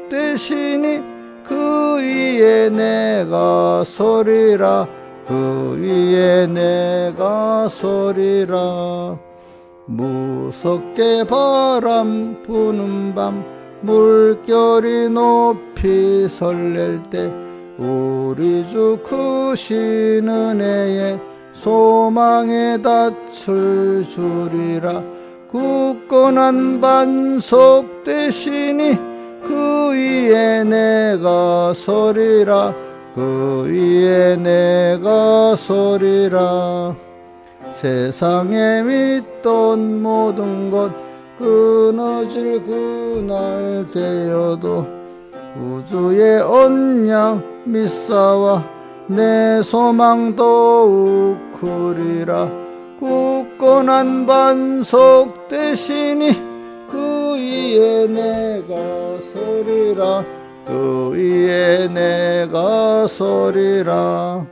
되시니 그 위에 내가 서리라. 그 위에 내가 서리라. 무섭게 바람 부는 밤 물결이 높이 설렐 때 우리 주 크신 은혜에 소망에 닻을 주리라. 굳건한 반석 되시니 그 위에 내가 서리라. 그 위에 내가 서리라. 세상에 믿던 모든 것 끊어질 그날 되어도 우주의 언약 믿사와 내 소망 더욱 크리라. 굳건한 반석 되시니 그 위에 내가 서리라. 그 위에 내가 서리라.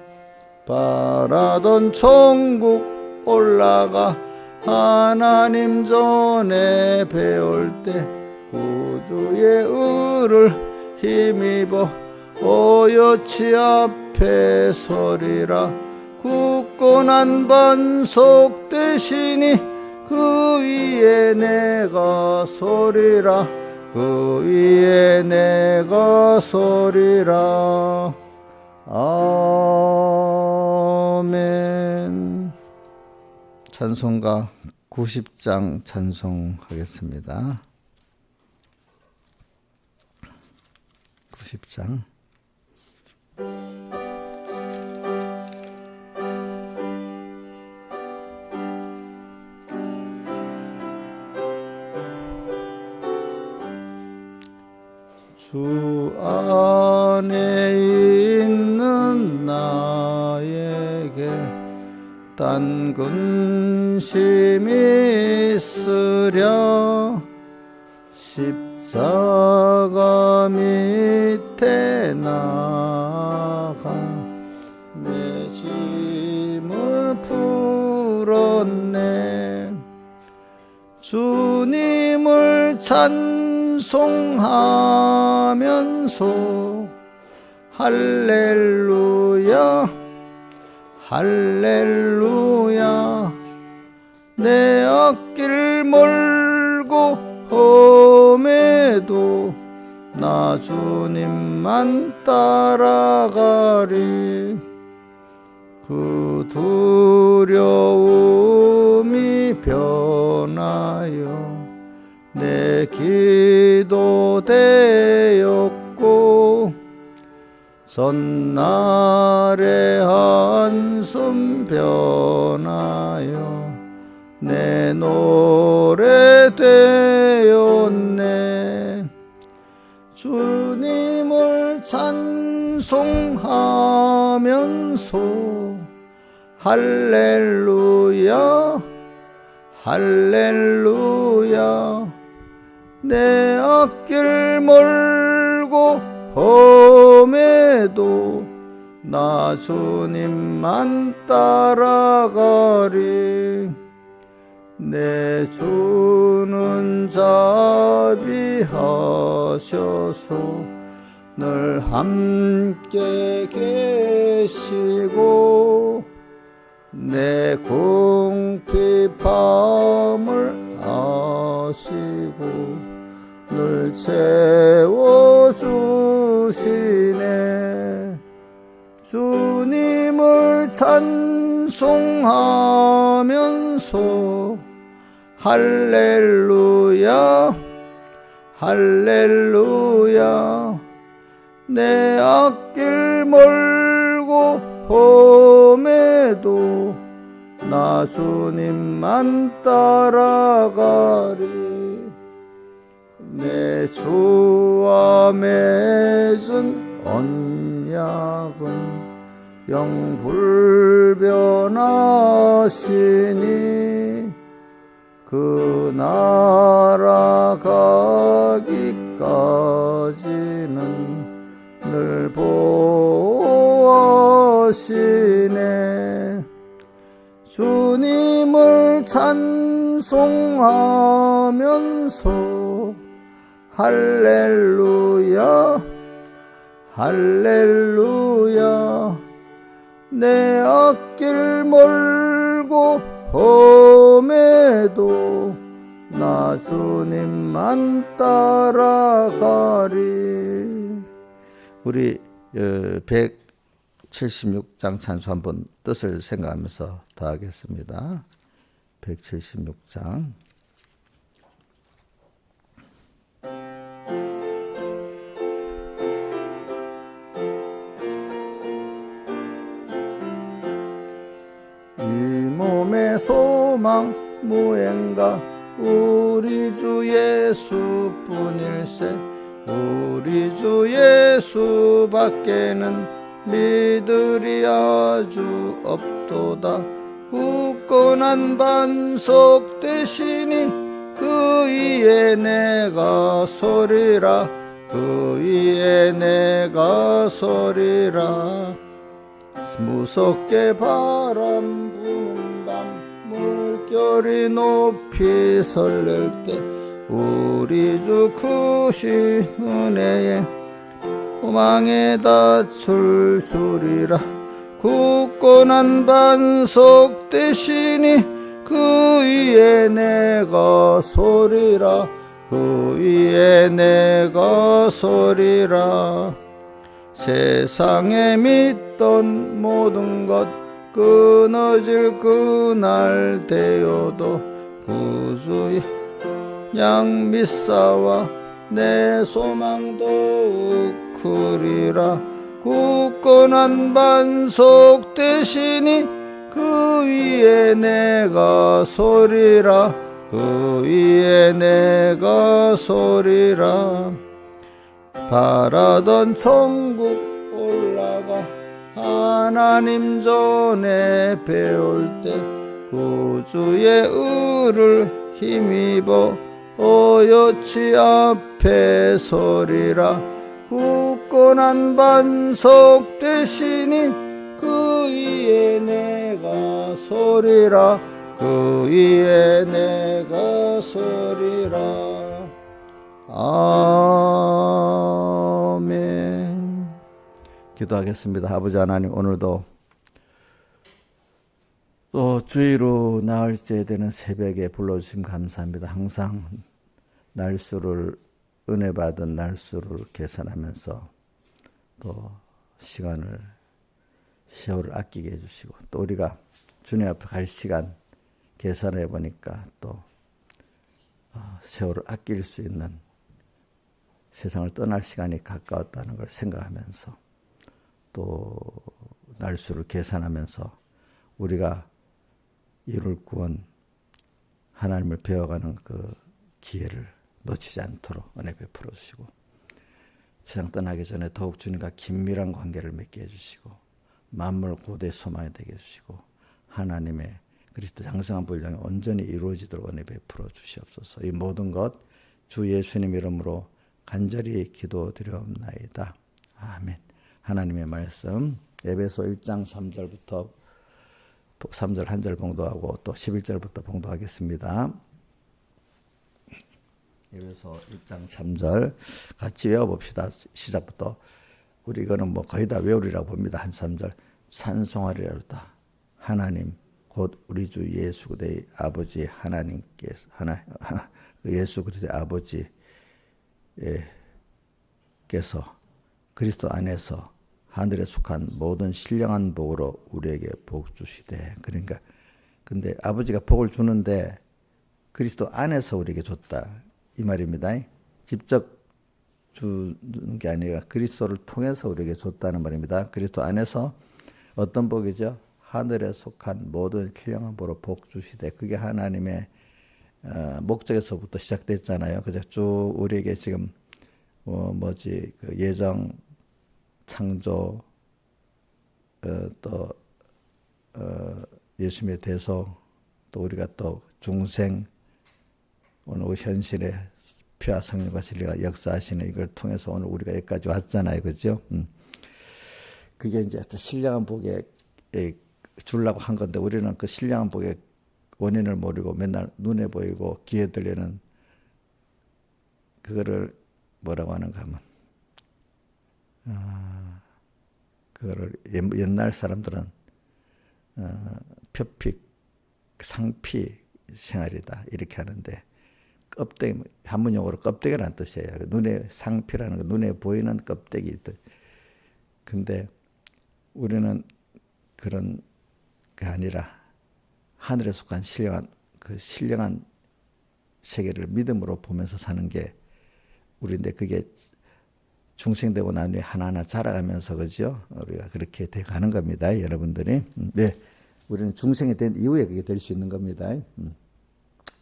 바라던 천국 올라가 하나님 전에 배울 때 구주의 의를 힘입어 오여치 앞에 서리라. 굳건한 반석 되시니 그 위에 내가 서리라. 그 위에 내가 서리라. 아멘. 찬송가 90장 찬송하겠습니다. 90장. 주 안에 있는 나에게 딴 근심이 있으랴. 십자가 밑에 나가 내 짐을 풀었네. 주님을 찬송하면서 할렐루야 할렐루야. 내 앞길 멀고 험해도 나 주님만 따라가리. 그 두려움이 변하여 내 기도 되었고 전날의 한숨 변하여 내 노래 되었네. 주님을 찬송하면서 할렐루야 할렐루야. 내 앞길 멀고 험해도 나 주님만 따라가리. 내 주는 자비하셔서 늘 함께 계시고 내 궁핍함을 아시고 늘 채워주시네. 주님을 찬송하면서 할렐루야 할렐루야. 내 앞길 멀고 험해도 나 주님만 따라가리. 내 주와 맺은 언약은 영 불변하시니 그 나라 가기까지는 늘 보호하시네. 주님을 찬송하면서 할렐루야 할렐루야 할렐루야 내 앞길 멀고 험해도 나 주님만 따라가리. 우리 176장 찬수 한번 뜻을 생각하면서 다 하겠습니다. 176장 이 몸의 소망 무행가 우리 주 예수뿐일세. 우리 주 예수밖에는 믿으리 아주 없도다. 굳건한 반석 되시니 그 위에 내가 서리라. 그 위에 내가 서리라. 무섭게 바람 부는 밤 물결이 높이 설렐 때 우리 주 크신 은혜에 소망에다 줄주리라. 굳건한 반석 되시니 그 위에 내가 서리라. 그 위에 내가 서리라. 세상에 믿던 모든 것 끊어질 그날 되어도 구주의 양 믿사와 내 소망 더욱 크리라. 굳건한 반석 되시니 그 위에 내가 서리라. 그 위에 내가 서리라. 바라던 천국 올라가 하나님 전에 배울 때 구주의 의를 힘입어 어여치 앞에 서리라. 굳건한 반석 되시니 그 위에 내가 서리라. 그 위에 내가 서리라. 아멘. 기도하겠습니다. 아버지 하나님, 오늘도 또 주의로 나을지에 되는 새벽에 불러주심 감사합니다. 항상 날수를 은혜 받은 날수를 계산하면서 또 세월을 아끼게 해주시고, 또 우리가 주님 앞에 갈 시간 계산해 보니까 또 세월을 아낄 수 있는, 세상을 떠날 시간이 가까웠다는 걸 생각하면서 또 날수를 계산하면서 우리가 이룰 구원, 하나님을 배워가는 그 기회를 놓치지 않도록 은혜 베풀어 주시고, 세상 떠나기 전에 더욱 주님과 긴밀한 관계를 맺게 해주시고, 만물 고대 소망이 되게 해주시고, 하나님의 그리스도 장성한 분량이 온전히 이루어지도록 은혜 베풀어 주시옵소서. 이 모든 것 주 예수님 이름으로 간절히 기도드려옵나이다. 아멘. 하나님의 말씀 에베소 1장 3절부터 3절 한 절 봉독하고 또 11절부터 봉독하겠습니다. 에베소 1장 3절 같이 외워봅시다. 시작부터. 우리 이거는 뭐 거의 다 외우리라고 봅니다. 한 3절. 찬송하리로다. 하나님 곧 우리 주 예수 그리스도의 아버지 하나님께서 예수 그리스도의 아버지께서 그리스도 안에서 하늘에 속한 모든 신령한 복으로 우리에게 복 주시되. 그러니까 근데 아버지가 복을 주는데 그리스도 안에서 우리에게 줬다 이 말입니다. 직접 주는 게 아니라 그리스도를 통해서 우리에게 줬다는 말입니다. 그리스도 안에서 어떤 복이죠? 하늘에 속한 모든 신령한 복으로 복 주시되. 그게 하나님의 목적에서부터 시작됐잖아요. 그죠? 쭉 우리에게 지금 그 예정, 창조, 또 예수님의 대속, 또 우리가 또 중생, 오늘 현실의 피와 성령과 진리가 역사하시는 이걸 통해서 오늘 우리가 여기까지 왔잖아요. 그죠? 그게 이제 신령한 복에 주려고 한 건데, 우리는 그 신령한 복의 원인을 모르고 맨날 눈에 보이고 귀에 들리는 그거를 뭐라고 하는가 하면 그거를 옛날 사람들은 표피, 상피 생활이다 이렇게 하는데 껍데기 한문용어로 껍데기라는 뜻이에요. 눈에 상피라는 거 눈에 보이는 껍데기 뜻. 근데 우리는 그런 게 아니라 하늘에 속한 신령한 세계를 믿음으로 보면서 사는 게 우리인데 그게 중생되고 난 후에 하나하나 자라가면서 그죠? 우리가 그렇게 돼 가는 겁니다. 여러분들이. 네. 우리는 중생이 된 이후에 그게 될 수 있는 겁니다.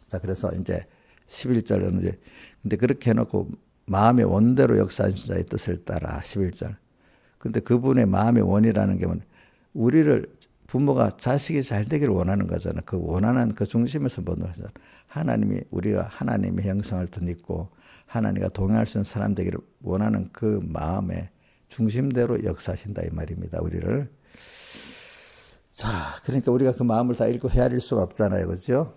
자, 그래서 이제 11절은 이제 근데 그렇게 해놓고 마음의 원대로 역사하신 자의 뜻을 따라 11절. 근데 그분의 마음의 원이라는 게 우리를 부모가 자식이 잘 되기를 원하는 거잖아. 그 원하는 그 중심에서 보는 거잖아. 우리가 하나님의 형상을 덧입고 하나님과 동행할 수 있는 사람 되기를 원하는 그 마음의 중심대로 역사하신다 이 말입니다. 우리를. 자, 그러니까 우리가 그 마음을 다 읽고 헤아릴 수가 없잖아요. 그렇죠?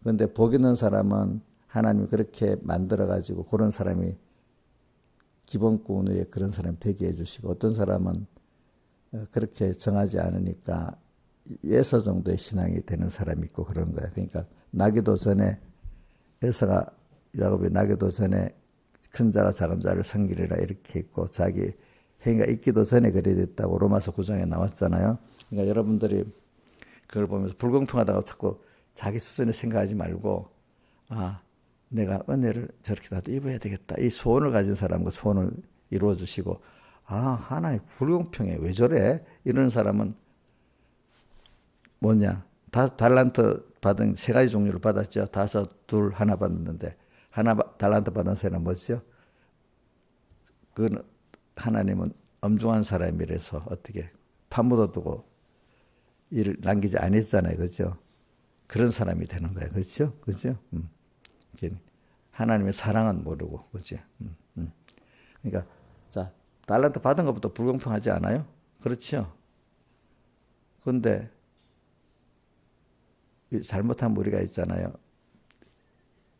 근데 복 있는 사람은 하나님이 그렇게 만들어 가지고 그런 사람이 기본권 위에 그런 사람이 되게 해 주시고 어떤 사람은 그렇게 정하지 않으니까 예서 정도의 신앙이 되는 사람이 있고 그런 거야. 그러니까 나기도 전에 야곱이 나기도 전에 큰 자가 작은 자를 섬기리라 이렇게 있고 자기 행위가 있기도 전에 그래 됐다고 로마서 9장에 나왔잖아요. 그러니까 여러분들이 그걸 보면서 불공평하다고 자꾸 자기 스스로 생각하지 말고 내가 은혜를 저렇게라도 입어야 되겠다. 이 소원을 가진 사람과 소원을 이루어 주시고 하나님 불공평해. 왜 저래? 이런 사람은 뭐냐? 달란트 받은 세 가지 종류를 받았죠. 5, 2, 1 받았는데 달란트 받은 사람은 뭐죠? 그 하나님은 엄중한 사람이라서 어떻게 파묻어 두고 일을 남기지 않았잖아요. 그렇죠? 그런 사람이 되는 거예요. 그렇죠? 그렇죠? 하나님의 사랑은 모르고 그렇죠? 그러니까 자, 달란트 받은 것부터 불공평하지 않아요? 그렇죠? 그런데 잘못한 우리가 있잖아요.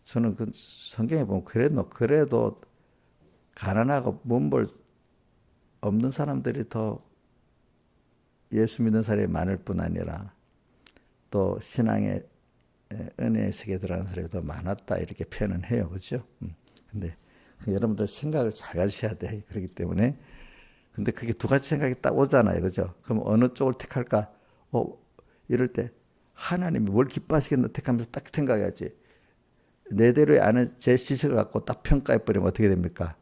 저는 그 성경에 보면 그래도 가난하고 몸벌 없는 사람들이 더 예수 믿는 사람이 많을 뿐 아니라 또 신앙의 은혜의 세계에 들어가는 사람이 더 많았다 이렇게 표현은 해요. 그렇죠? 근데 여러분들 생각을 잘 가르쳐야 돼. 그렇기 때문에 근데 그게 두 가지 생각이 딱 오잖아요. 그죠? 그럼 어느 쪽을 택할까? 이럴 때 하나님이 뭘 기뻐하시겠나 택하면서 딱 생각해야지. 내대로의 아는 제 지식을 갖고 딱 평가해버리면 어떻게 됩니까?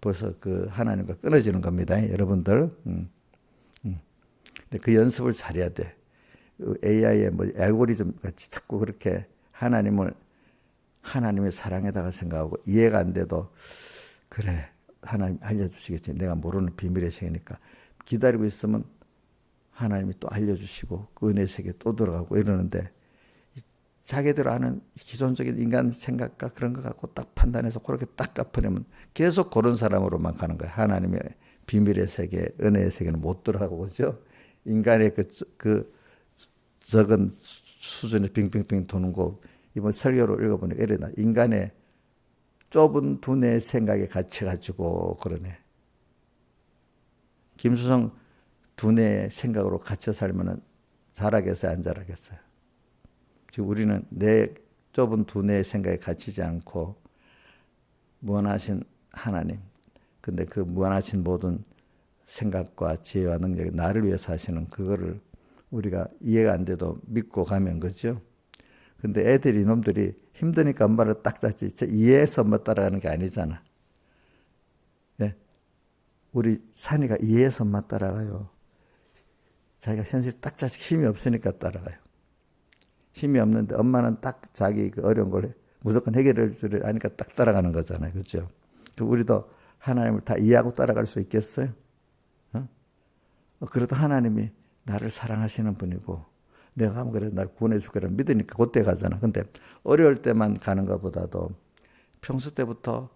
벌써 그 하나님과 끊어지는 겁니다. 여러분들. 근데 그 연습을 잘해야 돼. AI의 알고리즘 같이 자꾸 그렇게 하나님의 사랑에다가 생각하고 이해가 안 돼도 그래. 하나님 알려주시겠지. 내가 모르는 비밀의 세계니까. 기다리고 있으면 하나님이 또 알려주시고 그 은혜의 세계에 또 들어가고 이러는데 자기들 아는 기존적인 인간 생각과 그런 거 갖고 딱 판단해서 그렇게 딱 갚으려면 계속 그런 사람으로만 가는 거야. 하나님의 비밀의 세계, 은혜의 세계는 못 들어가고 그죠? 인간의 그 적은 수준에 빙빙빙 도는 거 이번 설교로 읽어보니까 이래나 인간의 좁은 두뇌의 생각에 갇혀가지고 그러네. 김수성 두뇌의 생각으로 갇혀 살면은 자라겠어요, 안 자라겠어요? 지금 우리는 내 좁은 두뇌의 생각에 갇히지 않고 무한하신 하나님, 근데 그 무한하신 모든 생각과 지혜와 능력이 나를 위해서 하시는 그거를 우리가 이해가 안 돼도 믿고 가면 그죠? 근데 이놈들이 힘드니까 엄마를 딱 잡지 이해해서 엄마 따라가는 게 아니잖아. 예? 우리 산이가 이해해서 엄마 따라가요. 자기가 현실 딱 자식 힘이 없으니까 따라가요. 힘이 없는데 엄마는 딱 자기 그 어려운 걸 무조건 해결할 줄 아니까 딱 따라가는 거잖아요. 그렇죠? 우리도 하나님을 다 이해하고 따라갈 수 있겠어요? 그래도 하나님이 나를 사랑하시는 분이고 내가 하면 그래도 날 구원해 줄 거라 믿으니까 그때 가잖아. 근데 어려울 때만 가는 것보다도 평소 때부터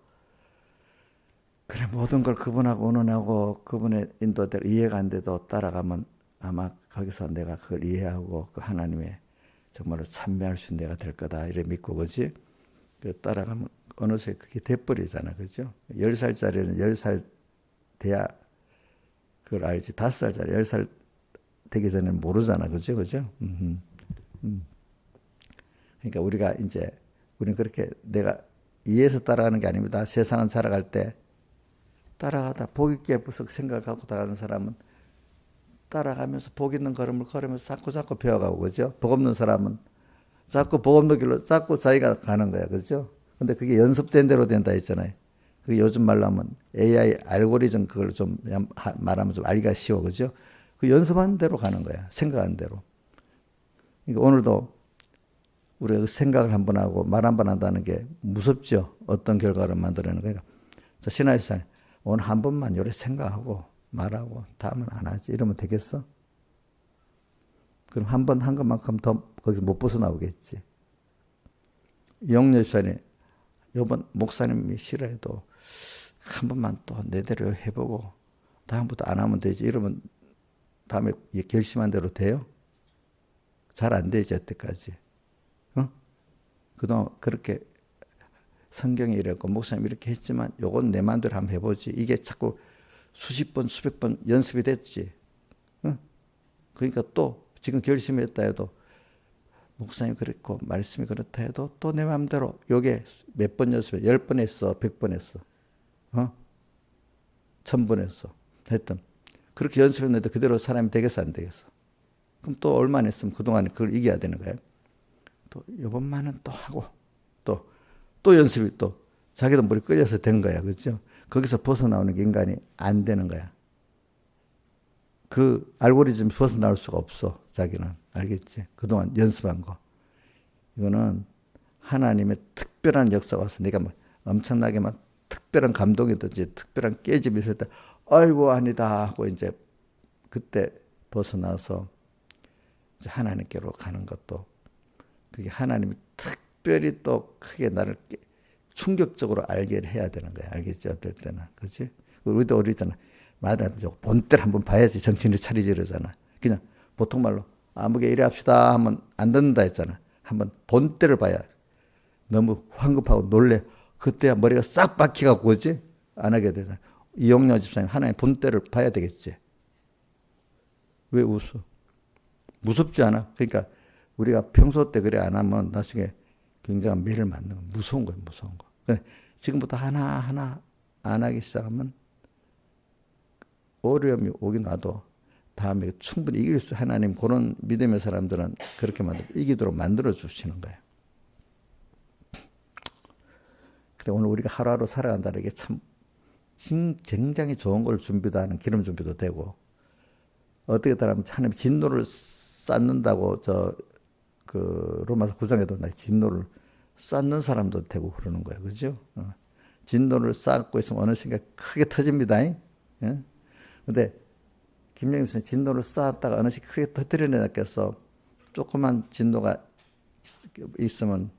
그래 모든 걸 그분하고 의논하고 그분의 인도대로 이해가 안 돼도 따라가면 아마 거기서 내가 그걸 이해하고 그 하나님의 정말로 참여할 수 있는 내가 될 거다 이래 믿고 그지? 따라가면 어느새 그게 돼버리잖아. 그죠? 10살짜리는 10살 돼야 그걸 알지. 5살짜리 10살 되기 전에는 모르잖아. 그죠? 그죠? 그러니까 우리는 그렇게 내가 이해해서 따라가는 게 아닙니다. 세상은 살아갈 때 따라가다 복 있게 무슨 생각을 갖고 따라가는 사람은 따라가면서 복 있는 걸음을 걸으면서 자꾸 배워가고, 그죠? 복 없는 사람은 자꾸 복 없는 길로 자꾸 자기가 가는 거야. 그죠? 근데 그게 연습된 대로 된다 했잖아요. 그게 요즘 말로 하면 AI 알고리즘 그걸 좀 말하면 좀 알기가 쉬워. 그죠? 그 연습하는 대로 가는 거야. 생각하는 대로. 그러니까 오늘도 우리가 그 생각을 한번 하고 말 한 번 한다는 게 무섭죠. 어떤 결과를 만들어내는 거니까. 자, 신하시상 오늘 한 번만 요래 생각하고 말하고 다음은 안 하지. 이러면 되겠어? 그럼 한 번 한 것만큼 더 거기서 못 벗어나오겠지. 영여사님, 이번 목사님이 싫어해도 한 번만 또 내대로 해보고 다음부터 안 하면 되지. 이러면 다음에 결심한 대로 돼요? 잘 안 되지, 여태까지. 어? 그동안 그렇게 성경이 이랬고 목사님이 이렇게 했지만 요건 내 마음대로 한번 해보지. 이게 자꾸 수십 번, 수백 번 연습이 됐지. 어? 그러니까 또 지금 결심했다 해도 목사님이 그랬고 말씀이 그렇다 해도 또 내 마음대로 요게 몇 번 연습해. 10번 했어, 100번 했어. 1000번 했어. 하여튼 그렇게 연습했는데 그대로 사람이 되겠어, 안 되겠어? 그럼 또 얼마나 했으면 그동안에 그걸 이겨야 되는 거예요. 또 이번만은 또 하고 또 연습이 또 자기도 머리 끌려서 된 거야. 그렇죠? 거기서 벗어나오는 게 인간이 안 되는 거야. 그 알고리즘이 벗어나올 수가 없어. 자기는. 알겠지? 그동안 연습한 거. 이거는 하나님의 특별한 역사가 와서 내가 막 엄청나게 막 특별한 감동이든지 특별한 깨짐이 있을 때 아이고 아니다 하고 이제 그때 벗어나서 이제 하나님께로 가는 것도 그게 하나님이 특별히 또 크게 나를 충격적으로 알게 해야 되는 거야. 알겠지? 어떨 때는. 그렇지? 우리도 어리잖아. 말하면 본때를 한번 봐야지 정신을 차리지 이러잖아. 그냥 보통 말로 아무게 이래 합시다 하면 안 듣는다 했잖아. 한번 본때를 봐야. 너무 황급하고 놀래. 그때야 머리가 싹 박혀갖고 그지? 안 하게 되잖아. 이용녀 집사님 하나의 본때를 봐야 되겠지. 왜 웃어? 무섭지 않아? 그러니까 우리가 평소 때 그래 안 하면 나중에 굉장한 매를 맞는 거. 무서운 거예요. 무서운 거. 지금부터 하나하나 안 하기 시작하면 어려움이 오긴 와도 다음에 충분히 이길 수 하나님 그런 믿음의 사람들은 그렇게 이기도록 만들어 주시는 거예요. 그래 오늘 우리가 하루하루 살아간다는 게 참 굉장히 좋은 걸 준비도 하는 기름 준비도 되고 어떻게 따르면 하나님 진노를 쌓는다고 그 로마서 9장에도 진노를 쌓는 사람도 되고 그러는 거예요. 그죠? 진노를 쌓고 있으면 어느 순간 크게 터집니다. 근데 김영희 선생님 진노를 쌓았다가 어느 순간 크게 터뜨려내겠어. 조그만 진노가 있으면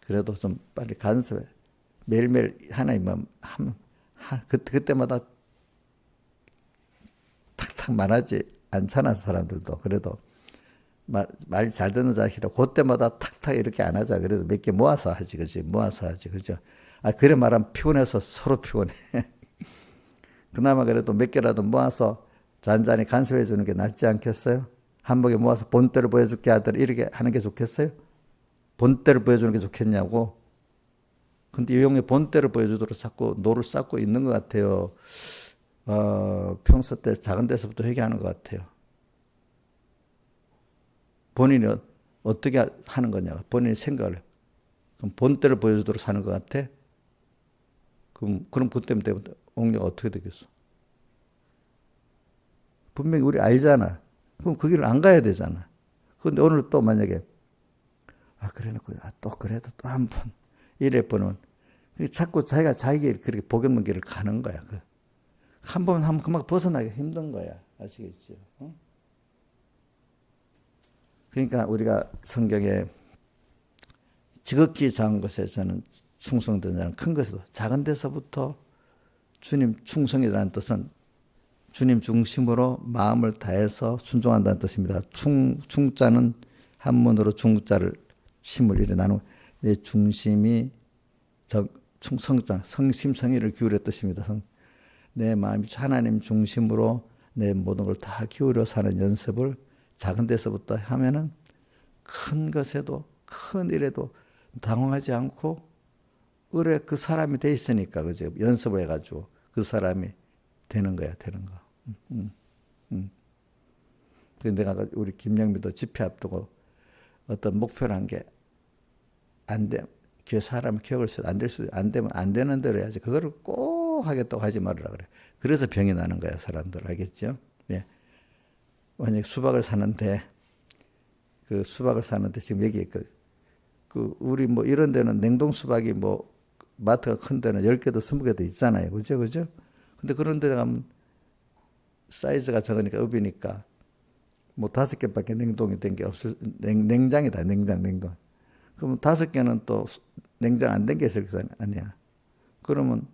그래도 좀 빨리 간섭해. 매일매일 하나님만 그때마다 탁탁 말하지 않잖아 사람들도. 그래도 말 잘 듣는 자식이라 그때마다 탁탁 이렇게 안 하자. 그래도 몇 개 모아서 하지. 그지? 모아서 하지. 그죠? 그래 말하면 피곤해서 서로 피곤해. 그나마 그래도 몇 개라도 모아서 잔잔히 간섭해 주는 게 낫지 않겠어요? 한복에 모아서 본때를 보여줄게 아들 이렇게 하는 게 좋겠어요? 본때를 보여주는 게 좋겠냐고? 근데 이용의 본때를 보여주도록 자꾸 노를 쌓고 있는 것 같아요. 평소 때 작은 데서부터 회개하는 것 같아요. 본인이 어떻게 하는 거냐? 본인이 생각을. 그럼 본때를 보여주도록 사는 것 같아? 그럼 그때부터 옥녀가 어떻게 되겠어? 분명히 우리 알잖아. 그럼 그 길을 안 가야 되잖아. 그런데 오늘 또 만약에 그래놓고 또 그래도 또 한 번 이래 보면 자꾸 자기가 자기에게 그렇게 복 없는 길을 가는 거야. 한 번 하면 금방 벗어나기 힘든 거야. 아시겠죠? 그러니까 우리가 성경에 지극히 작은 것에서는 충성된다는 큰 것에도 작은 데서부터 주님 충성이라는 뜻은 주님 중심으로 마음을 다해서 순종한다는 뜻입니다. 충자는 한문으로 중자를 심을 일에 나누고 내 중심이 성심성의를 기울여 뜻입니다. 내 마음이 하나님 중심으로 내 모든 걸 다 기울여 사는 연습을 작은 데서부터 하면은 큰 것에도 큰 일에도 당황하지 않고 의뢰 그 사람이 돼 있으니까 그죠? 연습을 해가지고 그 사람이 되는 거야, 되는 거. 그래서 내가 우리 김영미도 집회 앞두고 어떤 목표를 한 게 안 돼. 사람 기억을 안 될 안 되면 안 되는 대로 해야지. 그거를 꼭 하겠다고 하지 말으라 그래. 그래서 병이 나는 거야, 사람들. 알겠죠? 예. 만약 수박을 사는데, 그 수박을 사는데 지금 여기 우리 뭐 이런 데는 냉동 수박이 뭐 마트가 큰 데는 10개도 20개도 있잖아요. 그죠? 그죠? 근데 그런 데 가면 사이즈가 적으니까 업이니까 뭐 5개밖에 냉동이 된 게 없을, 냉장이다, 냉동. 그러면 5개는 또 냉장 안 된 게 있을 거 아니야. 그러면,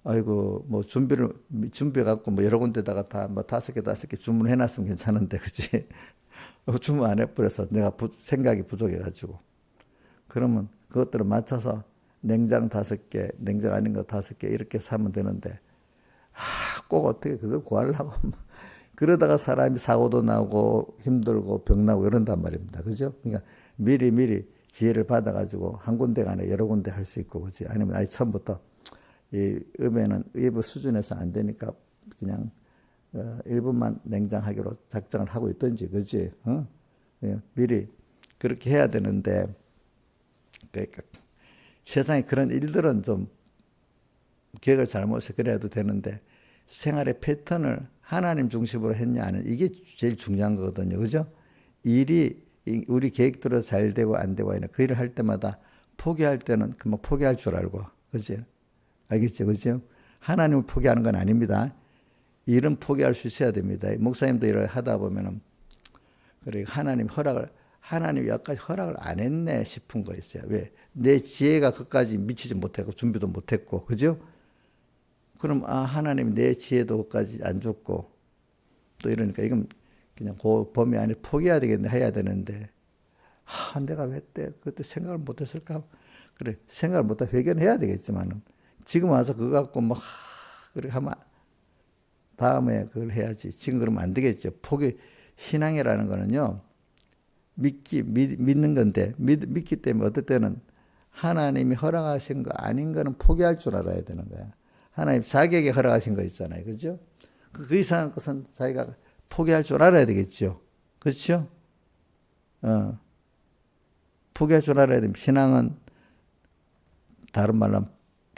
아이고, 뭐 준비해갖고 뭐 여러 군데다가 다 뭐 5개 주문해놨으면 괜찮은데, 그치? 주문 안 해버려서 내가 생각이 부족해가지고. 그러면 그것들을 맞춰서 냉장 5개, 냉장 아닌 거 5개 이렇게 사면 되는데, 꼭 어떻게 그걸 구하려고. 그러다가 사람이 사고도 나고 힘들고 병 나고 이런단 말입니다. 그죠? 그러니까 미리 지혜를 받아가지고 한 군데가 아니라 여러 군데 할 수 있고, 그지? 아니면 아예 처음부터 이 음에는 일부 수준에서 안 되니까 그냥 일부만 냉장하기로 작정을 하고 있든지, 그지? 미리 그렇게 해야 되는데, 그러니까 세상에 그런 일들은 좀 계획을 잘못해서 그래도 되는데 생활의 패턴을 하나님 중심으로 했냐 안 했냐, 이게 제일 중요한 거거든요. 그죠? 일이 우리 계획대로 잘 되고 안 되고 아니라 그 일을 할 때마다 포기할 때는 그만 포기할 줄 알고, 그죠? 알겠죠? 그죠? 하나님을 포기하는 건 아닙니다. 일은 포기할 수 있어야 됩니다. 목사님도 일을 하다 보면은 그래 하나님이 여기까지 허락을 안 했네 싶은 거 있어요. 왜? 내 지혜가 그까지 미치지 못했고 준비도 못했고, 그죠? 그럼 하나님이 내 지혜도 그까지 안 줬고 또 이러니까 이건 그냥 그 범위 안에 포기해야 되겠네, 해야 되는데 내가 왜 그때 생각을 못했을까? 그래, 생각을 못하고 회개해야 되겠지만 지금 와서 그거 갖고 뭐 그렇게 하면 다음에 그걸 해야지. 지금 그러면 안 되겠죠. 신앙이라는 거는요, 믿는 건데, 믿기 때문에 어떨 때는 하나님이 허락하신 거 아닌 거는 포기할 줄 알아야 되는 거야. 하나님 자기에게 허락하신 거 있잖아요. 그죠? 그 이상한 것은 자기가 포기할 줄 알아야 되겠죠. 그렇죠? 포기할 줄 알아야 됩니다. 신앙은 다른 말로 하면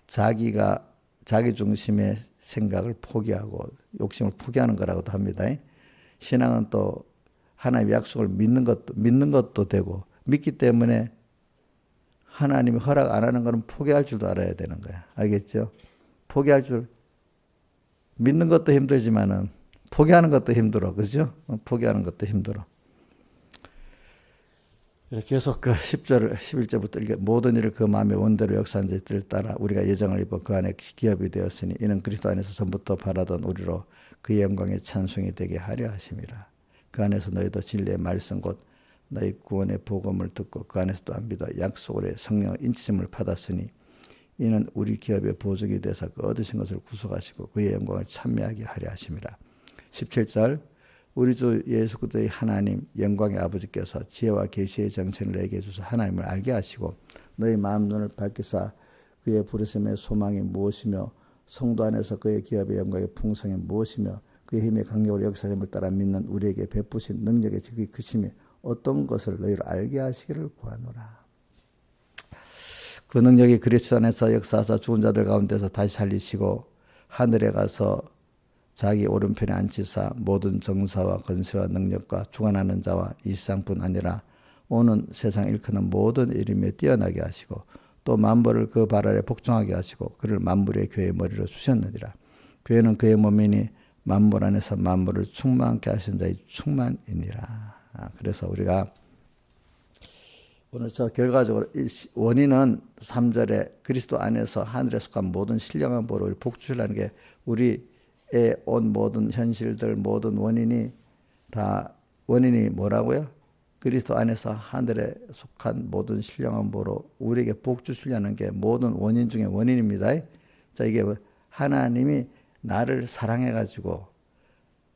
자기 중심의 생각을 포기하고 욕심을 포기하는 거라고도 합니다. 신앙은 또 하나님의 약속을 믿는 것도 되고, 믿기 때문에 하나님이 허락 안 하는 거는 포기할 줄도 알아야 되는 거야. 알겠죠? 믿는 것도 힘들지만은 포기하는 것도 힘들어. 그죠? 포기하는 것도 힘들어. 계속 그 10절, 11절부터 모든 일을 그 마음의 원대로 역사한 자들을 따라 우리가 예정을 입어 그 안에 기업이 되었으니 이는 그리스도 안에서 전부터 바라던 우리로 그의 영광의 찬송이 되게 하려 하심이라. 그 안에서 너희도 진리의 말씀 곧 너희 구원의 복음을 듣고 그 안에서 또한 믿어 약속으로 성령의 인치심을 받았으니 이는 우리 기업의 보증이 되사 그 얻으신 것을 구속하시고 그의 영광을 찬미하게 하려 하심이라. 17절 우리 주 예수 그리스도의 하나님 영광의 아버지께서 지혜와 계시의 정체를 내게 주사 하나님을 알게 하시고 너희 마음 눈을 밝히사 그의 부르심의 소망이 무엇이며 성도 안에서 그의 기업의 영광의 풍성이 무엇이며 그의 힘의 강력으로 역사됨을 따라 믿는 우리에게 베푸신 능력의 지극히 크심이 어떤 것을 너희로 알게 하시기를 구하노라. 그 능력이 그리스도 안에서 역사하사 죽은 자들 가운데서 다시 살리시고 하늘에 가서 자기 오른편에 앉히사 모든 정사와 권세와 능력과 주관하는 자와 이 세상뿐 아니라 오는 세상 일컫는 모든 이름에 뛰어나게 하시고 또 만물을 그 발 아래 복종하게 하시고 그를 만물의 교회의 머리로 주셨느니라. 교회는 그의 몸이니 만물 안에서 만물을 충만케 하신 자의 충만이니라. 그래서 우리가 오늘 결과적으로 원인은 3절에 그리스도 안에서 하늘에 속한 모든 신령한 보로 우리 복주시라는 게 우리의 온 모든 현실들 모든 원인이 뭐라고요? 그리스도 안에서 하늘에 속한 모든 신령한 보로 우리에게 복 주시려는 게 모든 원인 중에 원인입니다. 자, 이게 하나님이 나를 사랑해가지고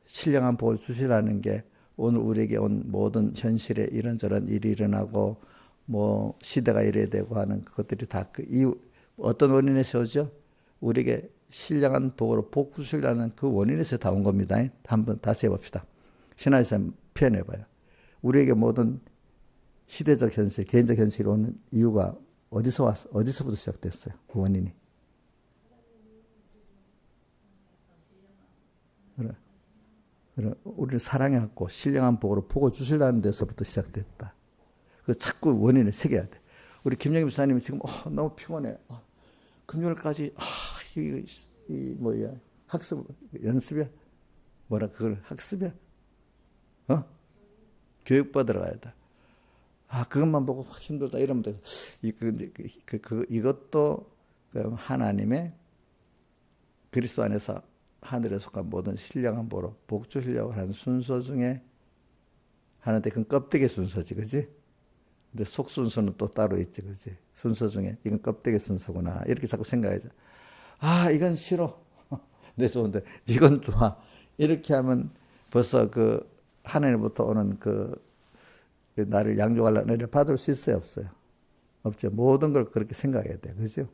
신령한 복을 주시라는 게 오늘 우리에게 온 모든 현실에 이런저런 일이 일어나고 뭐 시대가 이래야 되고 하는 그것들이 다 그 이유 어떤 원인에서 오죠? 우리에게 신령한 복으로 복 주시라는 그 원인에서 다 온 겁니다. 한번 다시 해봅시다. 신화에서 표현해봐요. 우리에게 모든 시대적 현실, 개인적 현실이 오는 이유가 어디서부터 시작됐어요? 그 원인이. 그래. 우리를 사랑해갖고 신령한 복으로 복을 주시려는 데서부터 시작됐다. 그 자꾸 원인을 새겨야 돼. 우리 김영희 목사님이 지금 너무 피곤해. 금요일까지 이 뭐야 학습 연습이야? 뭐라 그걸 학습이야? 교육 받으러 가야 돼. 그것만 보고 힘들다 이러면 돼. 이것도 하나님의 그리스도 안에서 하늘에 속한 모든 신령한 보로 복 주시려고 하는 순서 중에 하는데 그건 껍데기 순서지, 그지? 근데 속 순서는 또 따로 있지, 그지? 순서 중에 이건 껍데기 순서구나 이렇게 자꾸 생각하죠. 이건 싫어. 내 좋은데 이건 좋아. 이렇게 하면 벌써 그 하나님부터 오는 그 나를 양육하려는 은혜를 받을 수 있어요, 없어요? 없죠. 모든 걸 그렇게 생각해야 돼, 그죠?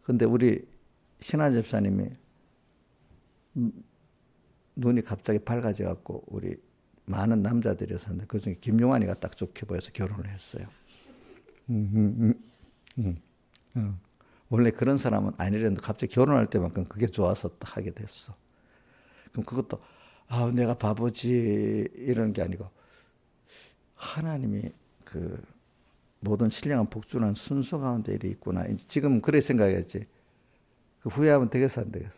근데 우리 신한 집사님이 눈이 갑자기 밝아져 갖고 우리 많은 남자들이 있었는데 그중에 김용환이가 딱 좋게 보여서 결혼을 했어요. 원래 그런 사람은 아니랬는데 갑자기 결혼할 때만큼 그게 좋아서 딱 하게 됐어. 그럼 그것도 내가 바보지 이런 게 아니고 하나님이 그 모든 신령한 복주는 순서 가운데 일이 있구나. 지금 그래 생각했지. 그 후회하면 되겠어, 안 되겠어?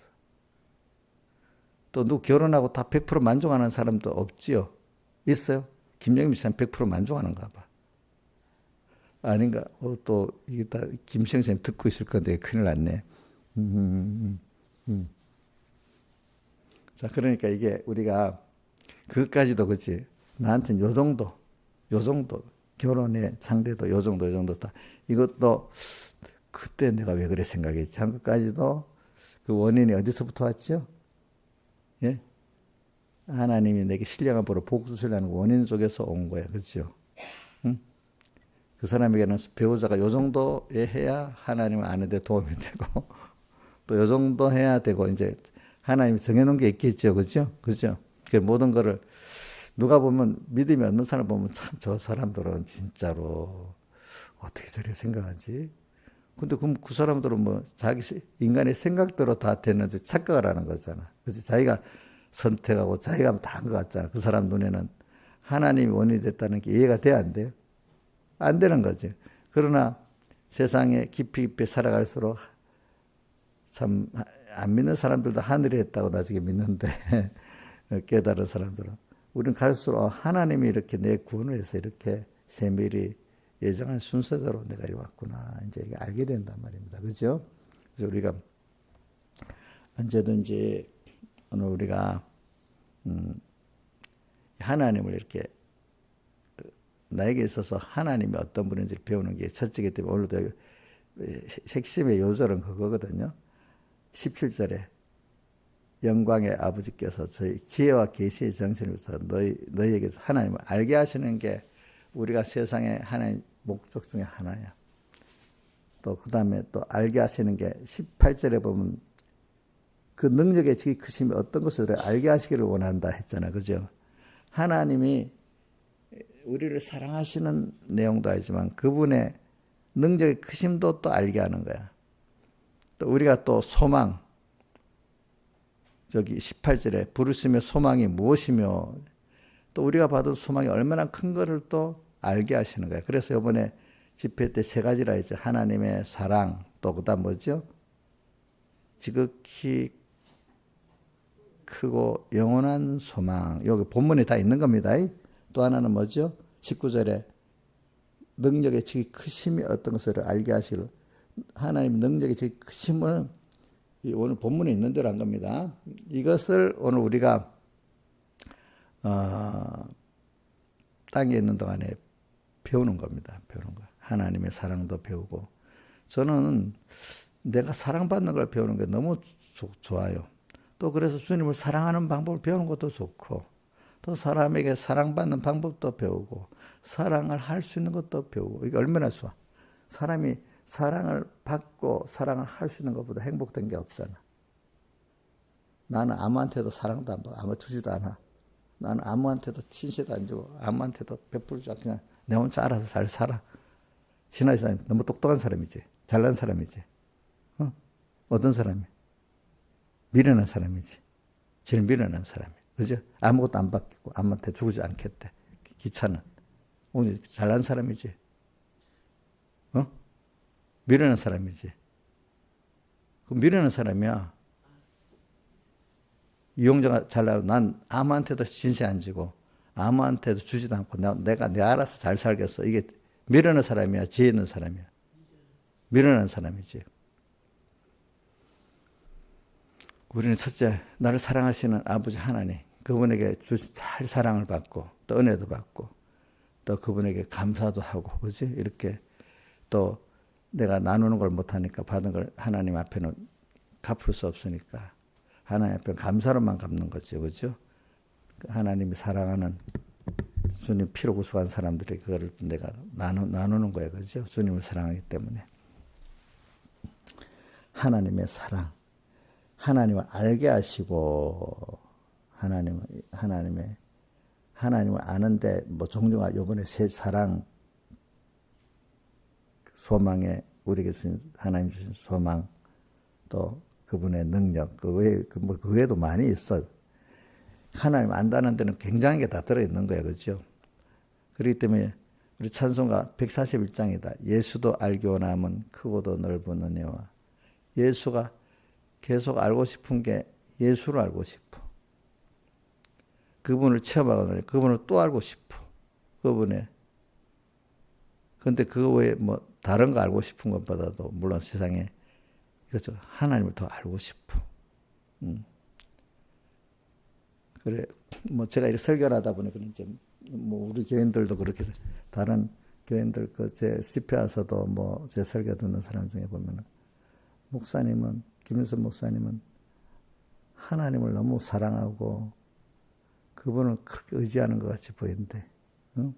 또 누구 결혼하고 다 100% 만족하는 사람도 없지요? 있어요? 김영임 씨는 100% 만족하는가 봐. 아닌가? 또 이게 다 김시영 선생님 듣고 있을 건데 큰일 났네. 자, 그러니까 이게 우리가 그것까지도 그렇지. 나한테는 요 정도. 결혼의 상대도 요 정도 다. 이것도 그때 내가 왜 그래 생각했지. 한 것까지도 그 원인이 어디서부터 왔죠? 예? 하나님이 내게 신령한 보로 복 주시려는 원인 속에서 온 거야. 그렇죠? 응? 그 사람에게는 배우자가 요 정도에 해야 하나님을 아는 데 도움이 되고 또 요 정도 해야 되고 이제 하나님이 정해놓은 게 있겠죠. 그렇죠? 그렇죠? 그 모든 거를 누가 보면 믿음이 없는 사람 보면 참 저 사람들은 진짜로 어떻게 저렇게 생각하지? 근데 그럼 그 사람들은 뭐 자기 인간의 생각대로 다 됐는데 착각을 하는 거잖아. 그래서 자기가 선택하고 자기가 다 한 것 같잖아. 그 사람 눈에는 하나님이 원인이 됐다는 게 이해가 돼야 안 돼요? 안 되는 거지. 그러나 세상에 깊이 살아갈수록 참 안 믿는 사람들도 하늘에 있다고 나중에 믿는데 깨달은 사람들은 우리는 갈수록 하나님이 이렇게 내 구원을 해서 이렇게 세밀히 예정한 순서대로 내가 이리 왔구나. 이제 이게 알게 된단 말입니다. 그죠? 그래서 우리가 언제든지 오늘 우리가 하나님을 이렇게 나에게 있어서 하나님이 어떤 분인지 배우는 게 첫째이기 때문에 오늘도 핵심의 요절은 그거거든요. 17절에 영광의 아버지께서 저희 지혜와 계시의 정신을 주셔서 너희에게 하나님을 알게 하시는 게 우리가 세상의 하나님 목적 중에 하나야. 또 그 다음에 또 알게 하시는 게 18절에 보면 그 능력의 지극히 크심이 어떤 것을 알게 하시기를 원한다 했잖아요. 그죠? 하나님이 우리를 사랑하시는 내용도 알지만 그분의 능력의 크심도 또 알게 하는 거야. 또 우리가 또 소망, 저기 18절에 부르심의 소망이 무엇이며 또 우리가 받은 소망이 얼마나 큰 거를 또 알게 하시는 거야. 그래서 이번에 집회 때 세 가지라 했죠. 하나님의 사랑, 또 그다음 뭐죠? 지극히 크고 영원한 소망. 여기 본문에 다 있는 겁니다. 또 하나는 뭐죠? 19절에 능력의 지극히 크심이 어떤 것을 알게 하시고 하나님 능력의 지극히 크심을 오늘 본문에 있는 대로 한 겁니다. 이것을 오늘 우리가 땅에 있는 동안에 배우는 겁니다. 배우는 거. 하나님의 사랑도 배우고 저는 내가 사랑받는 걸 배우는 게 너무 좋아요. 또 그래서 주님을 사랑하는 방법을 배우는 것도 좋고, 또 사람에게 사랑받는 방법도 배우고, 사랑을 할 수 있는 것도 배우고, 이게 얼마나 좋아. 사람이 사랑을 받고 사랑을 할 수 있는 것보다 행복된 게 없잖아. 나는 아무한테도 사랑도 안 받고, 아무 주지도 않아. 나는 아무한테도 친세도 안 주고, 아무한테도 베풀지 않고, 그냥 내 혼자 알아서 잘 살아. 신하의 사람이 너무 똑똑한 사람이지. 잘난 사람이지. 어떤 사람이? 미련한 사람이지. 제일 미련한 사람이. 그죠? 아무것도 안 받겠고, 아무한테 주지 않겠대. 귀찮은. 오늘 잘난 사람이지. 미련한 사람이지. 그 미련한 사람이야. 이용자가 잘나고 난 아무한테도 진세 안 지고 아무한테도 주지도 않고 내가 내 알아서 잘 살겠어. 이게 미련한 사람이야, 지혜 있는 사람이야. 미련한 사람이지. 우리는 첫째, 나를 사랑하시는 아버지 하나님, 그분에게 잘 사랑을 받고 또 은혜도 받고 또 그분에게 감사도 하고, 그렇지? 이렇게 또 내가 나누는 걸 못하니까 받은 걸 하나님 앞에는 갚을 수 없으니까 하나님 앞에 감사로만 갚는 거죠, 그렇죠? 하나님이 사랑하는 주님 피로 구속한 사람들이 그거를 내가 나누는 거예요, 그렇죠? 주님을 사랑하기 때문에. 하나님의 사랑, 하나님을 알게 하시고 하나님을 아는데 뭐 종류가 요번에 새 사랑, 소망에 우리에게 주신 하나님 주신 소망, 또 그분의 능력, 그 외에도 많이 있어. 하나님 안다는 데는 굉장한 게 다 들어있는 거예요, 그렇죠? 그렇기 때문에 우리 찬송가 141장이다. 예수도 알기 원함은 크고도 넓은 은혜와. 예수가 계속 알고 싶은 게 예수를 알고 싶어. 그분을 체험하거나 그분을 또 알고 싶어. 그분의. 근데 그거 외에 뭐 다른 거 알고 싶은 것보다도 물론 세상에 이것저것 하나님을 더 알고 싶어. 그래, 뭐 제가 이렇게 설교를 하다 보니까 이제 뭐 우리 교인들도 그렇게 다른 교인들 제 집회 와서도 뭐 제 설교 듣는 사람 중에 보면은 김윤선 목사님은 하나님을 너무 사랑하고 그분을 그렇게 의지하는 것 같이 보이는데, 응?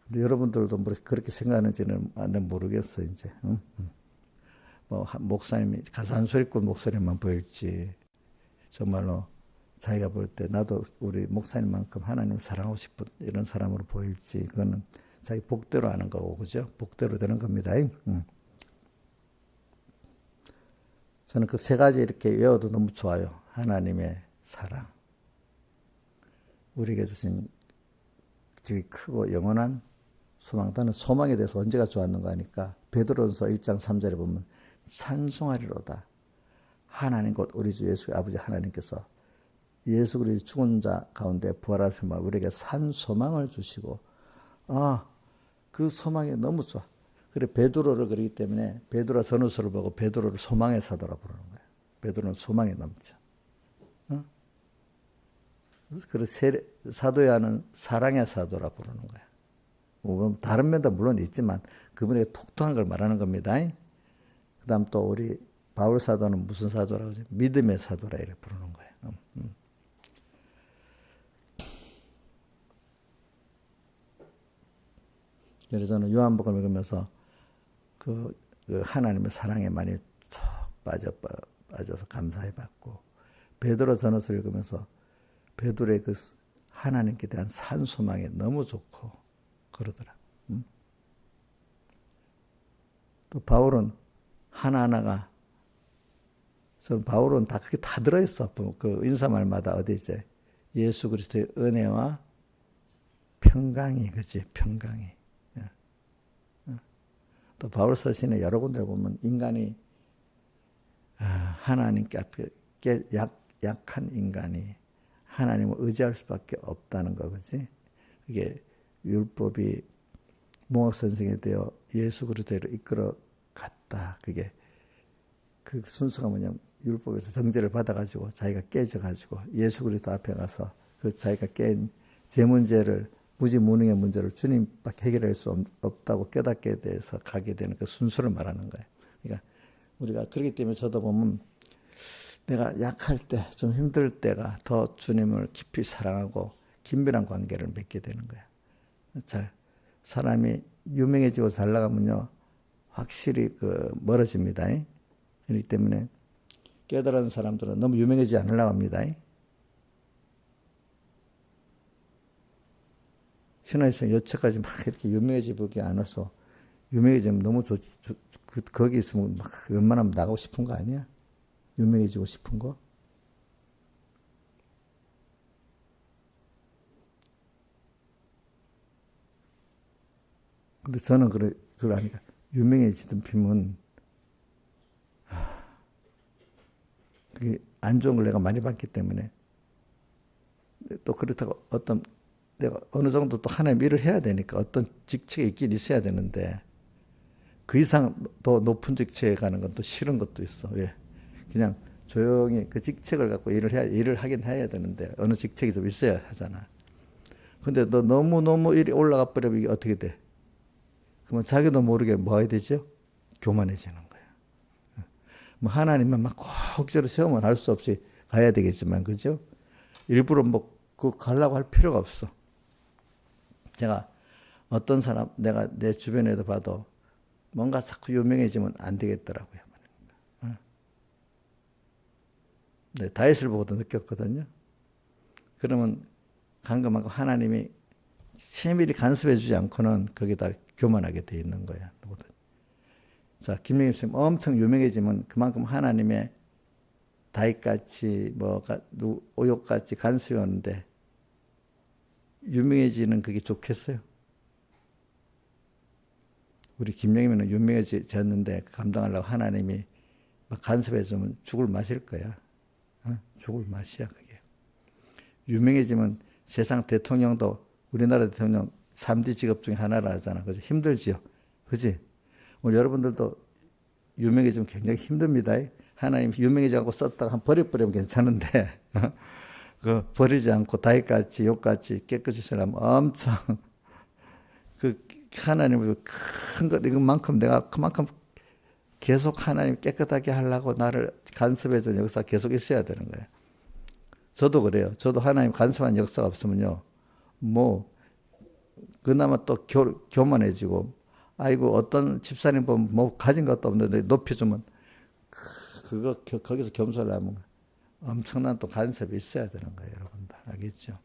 근데 여러분들도 뭐 그렇게 생각하는지는 난 모르겠어, 이제. 응? 뭐 목사님이 가산소리꾼 목소리만 보일지, 정말로 자기가 볼 때 나도 우리 목사님만큼 하나님을 사랑하고 싶은 이런 사람으로 보일지, 그거는 자기 복대로 하는 거고, 그죠? 복대로 되는 겁니다. 저는 그 세 가지 이렇게 외워도 너무 좋아요. 하나님의 사랑, 우리에게 주신 되게 크고 영원한 소망. 나는 소망에 대해서 언제가 좋았는가 하니까 베드로전서 1장 3절에 보면 찬송하리로다. 하나님 곧 우리 주 예수 아버지 하나님께서 예수 그리스도 죽은 자 가운데 부활하시며 우리에게 산 소망을 주시고, 그 소망이 너무 좋아. 그래 베드로를 그러기 때문에 베드로 전후서를 보고 베드로를 소망의 사도라 부르는 거야. 베드로는 소망이 넘쳐. 그래서 사도야는 사랑의 사도라 부르는 거야. 뭐 다른 면도 물론 있지만 그분에게 톡톡한 걸 말하는 겁니다. 그 다음 또 우리 바울 사도는 무슨 사도라고 하지? 믿음의 사도라 이렇게 부르는 거예요. 그래서 저는 요한복음 읽으면서 그 하나님의 사랑에 많이 툭 빠져서 감사해 받고, 베드로 전서를 읽으면서 베드로의 그 하나님께 대한 산소망이 너무 좋고 그러더라. 또 바울은 하나하나가, 저는 바울은 다 그게 다 들어있어. 그 인사말마다 어디 이제 예수 그리스도의 은혜와 평강이, 그치? 평강이. 또 바울 서신에 여러 군데 보면 인간이 하나님께 앞에 약한 인간이 하나님을 의지할 수밖에 없다는 거, 그렇지? 이게 율법이 몽학선생에 되어 예수 그리스도로 이끌어 갔다. 그게 그 순서가 뭐냐면 율법에서 정죄를 받아가지고 자기가 깨져가지고 예수 그리스도 앞에 가서 그 자기가 깬 제 문제를, 무지무능의 문제를 주님밖에 해결할 수 없다고 깨닫게 돼서 가게 되는 그 순서를 말하는 거예요. 그러니까 우리가 그렇기 때문에 저도 보면 내가 약할 때, 좀 힘들 때가 더 주님을 깊이 사랑하고 긴밀한 관계를 맺게 되는 거야. 자, 사람이 유명해지고 잘 나가면요, 확실히 멀어집니다. 그렇기 때문에 깨달은 사람들은 너무 유명해지지 않으려고 합니다. 신화에서 여태까지 막 이렇게 유명해지지 않아서 유명해지면 너무 거기 있으면 막 웬만하면 나가고 싶은 거 아니야? 유명해지고 싶은 거? 근데 저는 그러니까 유명해지던 피면 그게 안 좋은 걸 내가 많이 봤기 때문에 또 그렇다고 내가 어느 정도 또 하나님 일을 해야 되니까 어떤 직책에 있긴 있어야 되는데 그 이상 더 높은 직책에 가는 건 또 싫은 것도 있어. 왜? 그냥 조용히 그 직책을 갖고 일을 하긴 해야 되는데 어느 직책이 좀 있어야 하잖아. 근데 너 너무 일이 올라가 버리면 이게 어떻게 돼? 그러면 자기도 모르게 뭐 해야 되죠? 교만해지는 거야. 뭐 하나님만 막 꼭저로 세우면 할 수 없이 가야 되겠지만, 그죠? 일부러 가려고 할 필요가 없어. 제가 어떤 사람, 내가 내 주변에도 봐도 뭔가 자꾸 유명해지면 안 되겠더라고요. 네, 다윗을 보고도 느꼈거든요. 그러면 간금하고 하나님이 세밀히 간섭해 주지 않고는 거기다 교만하게 돼 있는 거야. 자, 김영임 선생님 엄청 유명해지면 그만큼 하나님의 다윗같이 오욕같이 간섭해 오는데 유명해지는 그게 좋겠어요? 우리 김영임은 유명해졌는데 감당하려고 하나님이 막 간섭해 주면 죽을 맛일 거야. 죽을 맛이야 그게. 유명해지면 세상 대통령도 우리나라 대통령 3D 직업 중에 하나라 하잖아. 그죠? 힘들지요. 그지? 오늘 여러분들도 유명해지면 굉장히 힘듭니다. 하나님 유명해져갖고 썼다가 한 버려버리면 괜찮은데, 버리지 않고 다윗같이 욕같이 깨끗이 살려면 엄청, 하나님을 큰 것, 이것만큼 내가 그만큼 계속 하나님 깨끗하게 하려고 나를 간섭해주는 역사가 계속 있어야 되는 거예요. 저도 그래요. 저도 하나님 간섭한 역사가 없으면요, 그나마 또 교만해지고, 아이고, 어떤 집사님 보면 가진 것도 없는데 높여주면, 거기서 겸손을 하면 엄청난 또 간섭이 있어야 되는 거예요, 여러분들. 알겠죠?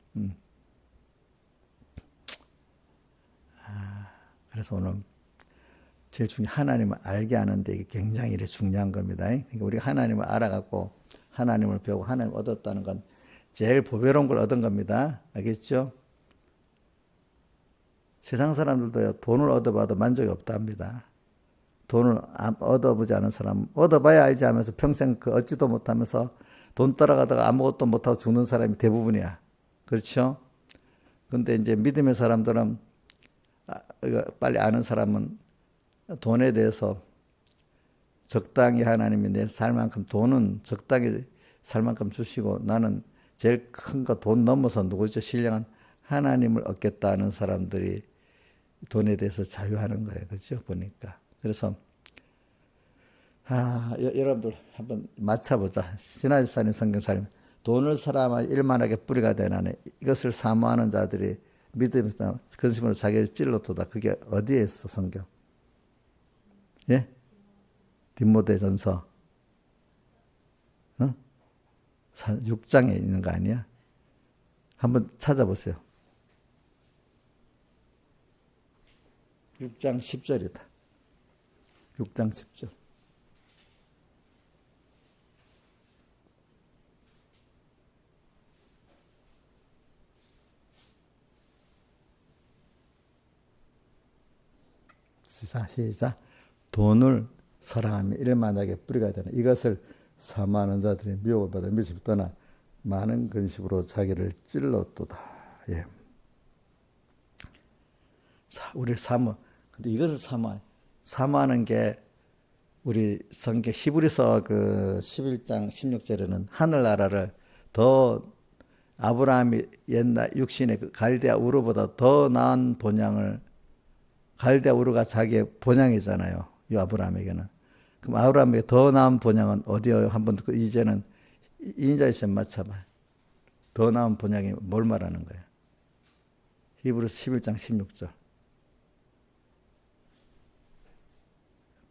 그래서 오늘 제일 중요한 하나님을 알게 하는데 이게 굉장히 중요한 겁니다. 그러니까 우리가 하나님을 알아갖고 하나님을 배우고 하나님을 얻었다는 건 제일 보배로운 걸 얻은 겁니다. 알겠죠? 세상 사람들도요, 돈을 얻어봐도 만족이 없답니다. 돈을 얻어보지 않은 사람, 얻어봐야 알지 하면서 평생 얻지도 못하면서 돈 따라가다가 아무것도 못하고 죽는 사람이 대부분이야. 그렇죠? 근데 이제 믿음의 사람들은, 빨리 아는 사람은 돈에 대해서 적당히 하나님이 내 살 만큼 돈은 적당히 살 만큼 주시고 나는 제일 큰 거 돈 넘어서 누구죠? 신령한 하나님을 얻겠다는 사람들이 돈에 대해서 자유하는 거예요. 그렇죠? 보니까. 그래서 여러분들 한번 맞춰보자. 신하집사님 성경사님, 돈을 사람아 일만하게 뿌리가 되나니 이것을 사모하는 자들이 믿음에서 근심으로 자기를 찔러도다. 그게 어디에 있어, 성경? 예? 디모데전서 6장에 있는 거 아니야? 한번 찾아보세요. 6장 10절이다. 6장 10절. 시작. 돈을 사랑하며 일만하게 뿌리가 되는 이것을 사모하는 자들이 미혹을 받아 미습 떠나 많은 근심으로 자기를 찔렀도다. 예. 자, 우리 근데 이것을 사모하는 게 우리 성경 히브리서 11장 16절에는 하늘나라를 더 아브라함이 옛날 육신의 갈대아 우르보다 더 나은 본향을 갈대아 우르가 자기의 본향이잖아요. 이 아브라함에게는. 그럼 아브라함에게 더 나은 본향은 어디요? 한번 이제는 인자의 셈 맞춰봐. 더 나은 본향이 뭘 말하는 거야? 히브리서 11장 16절.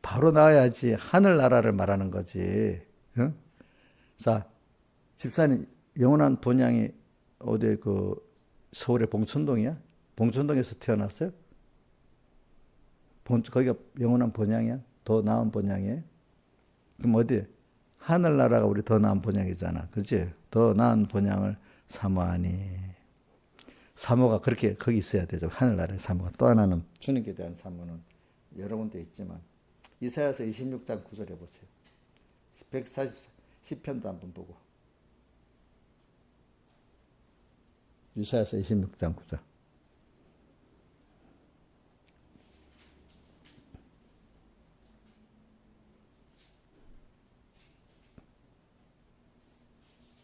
바로 나와야지 하늘나라를 말하는 거지. 응? 자, 집사님 영원한 본향이 어디 그 서울의 봉천동이야? 봉천동에서 태어났어요? 거기가 영원한 본향이야? 더 나은 본향이에요? 그럼 어디? 하늘나라가 우리 더 나은 본향이잖아. 그치? 더 나은 본향을 사모하니. 사모가 그렇게 거기 있어야 되죠. 하늘나라의 사모가. 또 하나는 주님께 대한 사모는 여러 군데 있지만 이사야서 26장 9절에 보세요. 144 10편도 한번 보고. 이사야서 26장 9절.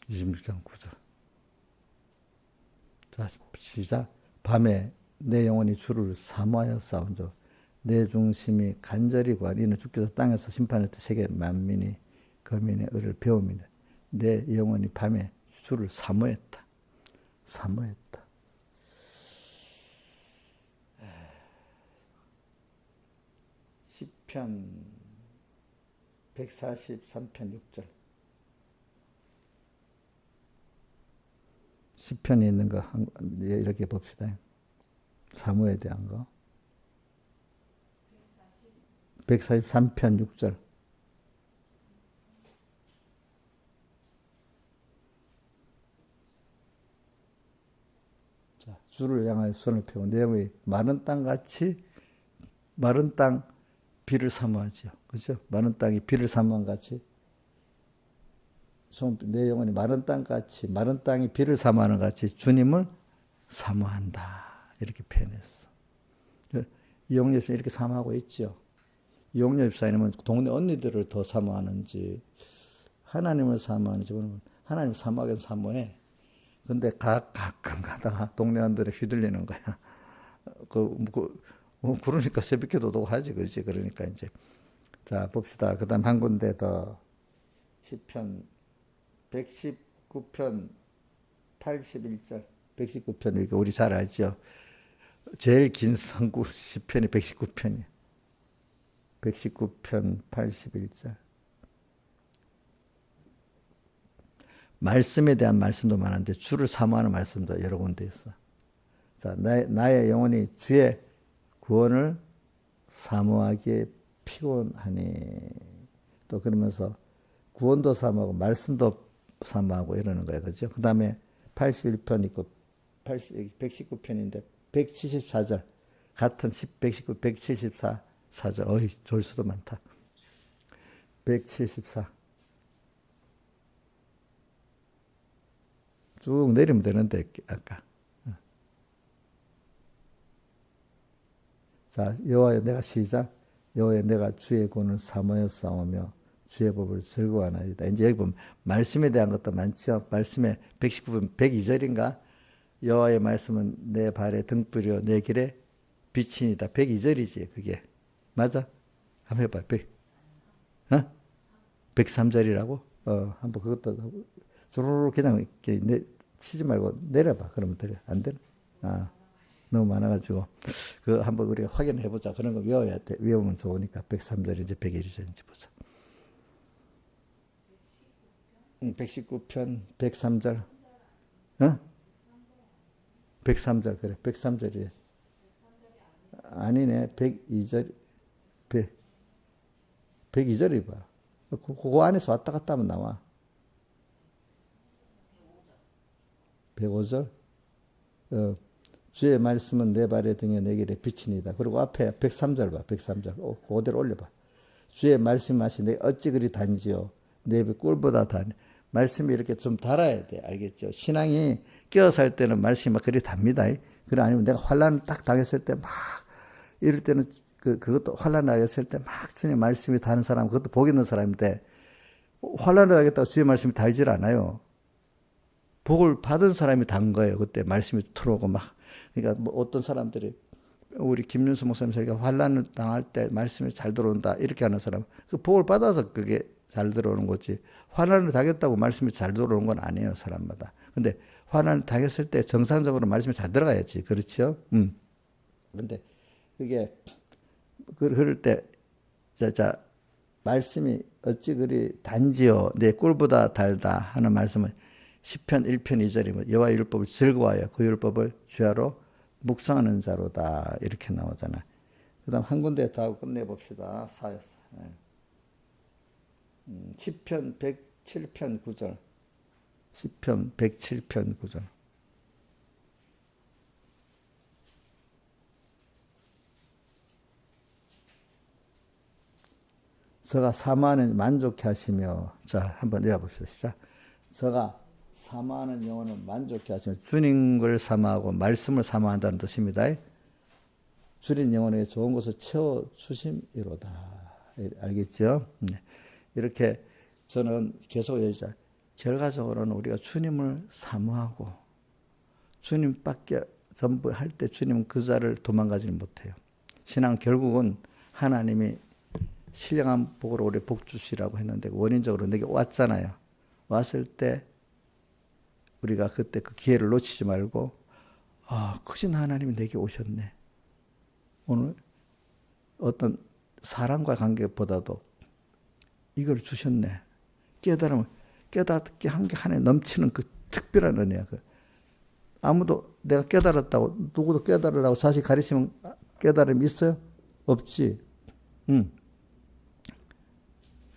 (26장 9절) 자, 시작. 밤에 내 영혼이 주를 사모하여 싸운저 내 중심이 간절히 구하니 이는 주께서 땅에서 심판할 때 세계 만민이 거민의 의를 배웁니다. 내 영혼이 밤에 주를 사모했다. 사모했다. 시편 143편 6절. 시편에 있는 거 이렇게 봅시다. 사모에 대한 거. 143편 6절. 자, 주를 향하여 손을 펴고 내 영혼이 마른 땅같이 마른 땅 비를 사모하죠. 그렇죠? 마른 땅이 비를 사모한 같이 내 영혼이 마른 땅같이 마른 땅이 비를 사모하는 같이 주님을 사모한다. 이렇게 표현했어. 이용렬 집사님 이렇게 사모하고 있죠. 이용렬 집사님은 동네 언니들을 더 사모하는지 하나님을 사모하는지 모르면 하나님 사모하긴 사모해. 근데 가끔 가다가 동네 언니들에 휘둘리는 거야. 그러니까 새벽기도도 하지, 그지? 그러니까 이제 자 봅시다. 그다음 한 군데 더 시편 119편 81절. 119편 이거 우리 잘 알죠. 제일 긴 성구 시편이 119편이에요. 119편 81절. 말씀에 대한 말씀도 많은데 주를 사모하는 말씀도 여러 군데 있어. 자, 나의 영혼이 주의 구원을 사모하기에 피곤하니. 또 그러면서 구원도 사모하고 말씀도 사모하고 이러는 거예요. 그죠? 그 다음에 81편 있고 119편인데 174절. 같은 119, 174, 4절. 어이, 졸수도 많다. 174. 쭉 내리면 되는데, 아까. 자, 여호와여 내가 시작. 여호와여 내가 주의 구원을 사모하여 싸우며 주의 법을 즐거워하나이다. 이제 여기 보면 말씀에 대한 것도 많죠. 말씀에 119편 102절인가? 여호와의 말씀은 내 발에 등불이요 내 길에 빛이니다. 102절이지 그게. 맞아? 한번 해봐. 103절이라고? 한번 그것도 주르르 그냥 이렇게 치지 말고 내려봐. 그러면 되려. 안 되나? 너무 많아가지고 그 한번 우리가 확인해 보자. 그런 거 외워야 돼. 외우면 좋으니까 103절인지 101절인지 보자. 119편 103절. 103절 그래. 103절이래. 아니네. 102절. 102절이 봐. 그거 안에서 왔다 갔다 하면 나와. 105절. 주의 말씀은 내 발에 등에 내 길에 빛이니다. 그리고 앞에 103절 봐. 103절. 그대로 올려봐. 주의 말씀하시 내 어찌 그리 단지요. 내 입이 꿀보다 단. 말씀이 이렇게 좀 달아야 돼. 알겠죠? 신앙이 끼어 살 때는 말씀이 막 그리 답니다. 그래 아니면 내가 환란 딱 당했을 때 막 이럴 때는 그것도 환란 당했을 때 막 주님 말씀이 다는 사람 그것도 복 있는 사람인데 환란을 당했다고 주의 말씀이 달질 않아요. 복을 받은 사람이 단 거예요. 그때 말씀이 들어오고 막. 그러니까 뭐 어떤 사람들이 우리 김윤수 목사님 저희가 환난을 당할 때 말씀이 잘 들어온다 이렇게 하는 사람 그 복을 받아서 그게 잘 들어오는 거지 환난을 당했다고 말씀이 잘 들어오는 건 아니에요 사람마다. 근데 환난을 당했을 때 정상적으로 말씀이 잘 들어가야지 그렇죠? 근데 그게 그럴 때 자 말씀이 어찌 그리 단지요 내 꿀보다 달다 하는 말씀은 시편 1편 2절이면 여호와 율법을 즐거워하여 그 율법을 주야로 묵상하는 자로다 이렇게 나오잖아. 그다음 한 군데 더 하고 끝내봅시다. 시편 107편 9절 시편 107편 9절 저가 사모하는 만족해 하시며 자 한번 외워봅시다. 시작. 저가 사모하는 영혼을 만족해 하시며 주님을 사모하고 말씀을 사모한다는 뜻입니다. 주님 영혼에 좋은 것을 채워주심이로다. 알겠죠? 이렇게 저는 계속 얘기하자. 결과적으로는 우리가 주님을 사모하고 주님밖에 전부 할 때 주님은 그 자를 도망가지는 못해요. 신앙 결국은 하나님이 신령한 복으로 우리 복 주시라고 했는데 원인적으로 내게 왔잖아요. 왔을 때 우리가 그때 그 기회를 놓치지 말고 크신 하나님이 내게 오셨네. 오늘 어떤 사람과 관계보다도 이걸 주셨네. 깨달음을 깨닫게 한 게 하나에 넘치는 그 특별한 은혜야. 아무도 내가 깨달았다고 누구도 깨달으라고 자식 가르치면 깨달음이 있어요? 없지.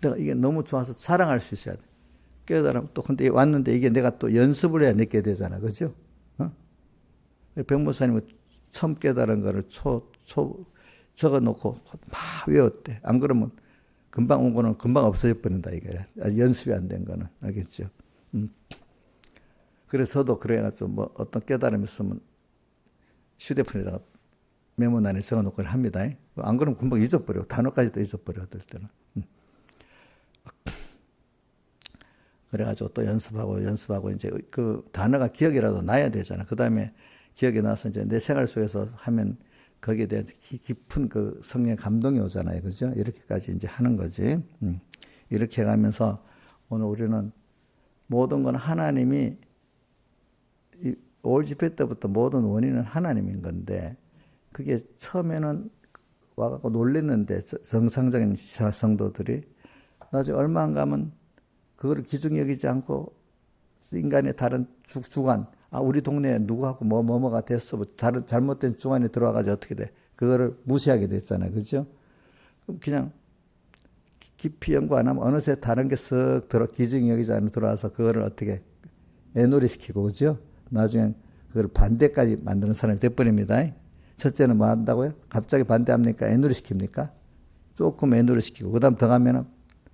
내가 이게 너무 좋아서 자랑할 수 있어야 돼. 깨달음 또 근데 왔는데 이게 내가 또 연습을 해야 내게 되잖아, 그죠? 백목사님은 처음 깨달은 거를 적어놓고 막 외웠대. 안 그러면 금방 온 거는 금방 없어져 버린다 이게. 연습이 안 된 거는 알겠죠? 그래서 저도 그래가지고 뭐 어떤 깨달음이 있으면 휴대폰에다가 메모란에 적어놓고 합니다. 안 그러면 금방 잊어버려. 단어까지도 잊어버려 어떨 때는. 그래가지고 또 연습하고 이제 그 단어가 기억이라도 나야 되잖아. 그 다음에 기억이 나서 이제 내 생활 속에서 하면 거기에 대한 깊은 그 성령 감동이 오잖아요. 그죠? 이렇게까지 이제 하는 거지. 이렇게 해가면서 오늘 우리는 모든 건 하나님이 올 집회 때부터 모든 원인은 하나님인 건데 그게 처음에는 와갖고 놀랬는데 정상적인 성도들이 나중에 얼마 안 가면 그거를 기중히 여기지 않고 인간의 다른 주관, 우리 동네에 누구하고 뭐가 됐어. 다른 잘못된 주관이 들어와가지고 어떻게 돼. 그거를 무시하게 됐잖아요. 그죠? 그럼 그냥 깊이 연구 안 하면 어느새 다른 게 쓱 기중히 여기지 않고 들어와서 그거를 어떻게 애놀이 시키고, 그죠? 나중엔 그걸 반대까지 만드는 사람이 돼버립니다. 첫째는 뭐 한다고요? 갑자기 반대합니까? 애놀이 시킵니까? 조금 애놀이 시키고, 그 다음 더 가면은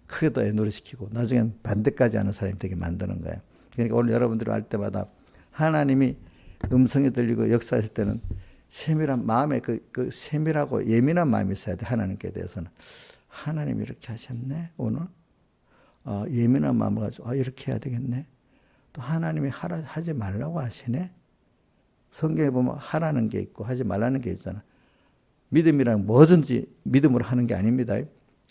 크게 더 애놀이 시키고 나중엔 반대까지 하는 사람이 되게 만드는 거예요. 그러니까 오늘 여러분들이 할 때마다 하나님이 음성이 들리고 역사하실 때는 세밀한 마음에 그 세밀하고 예민한 마음이 있어야 돼. 하나님께 대해서는 하나님이 이렇게 하셨네 오늘. 예민한 마음을 가지고 이렇게 해야 되겠네. 또 하나님이 하지 말라고 하시네. 성경에 보면 하라는 게 있고 하지 말라는 게 있잖아. 믿음이란 뭐든지 믿음으로 하는 게 아닙니다.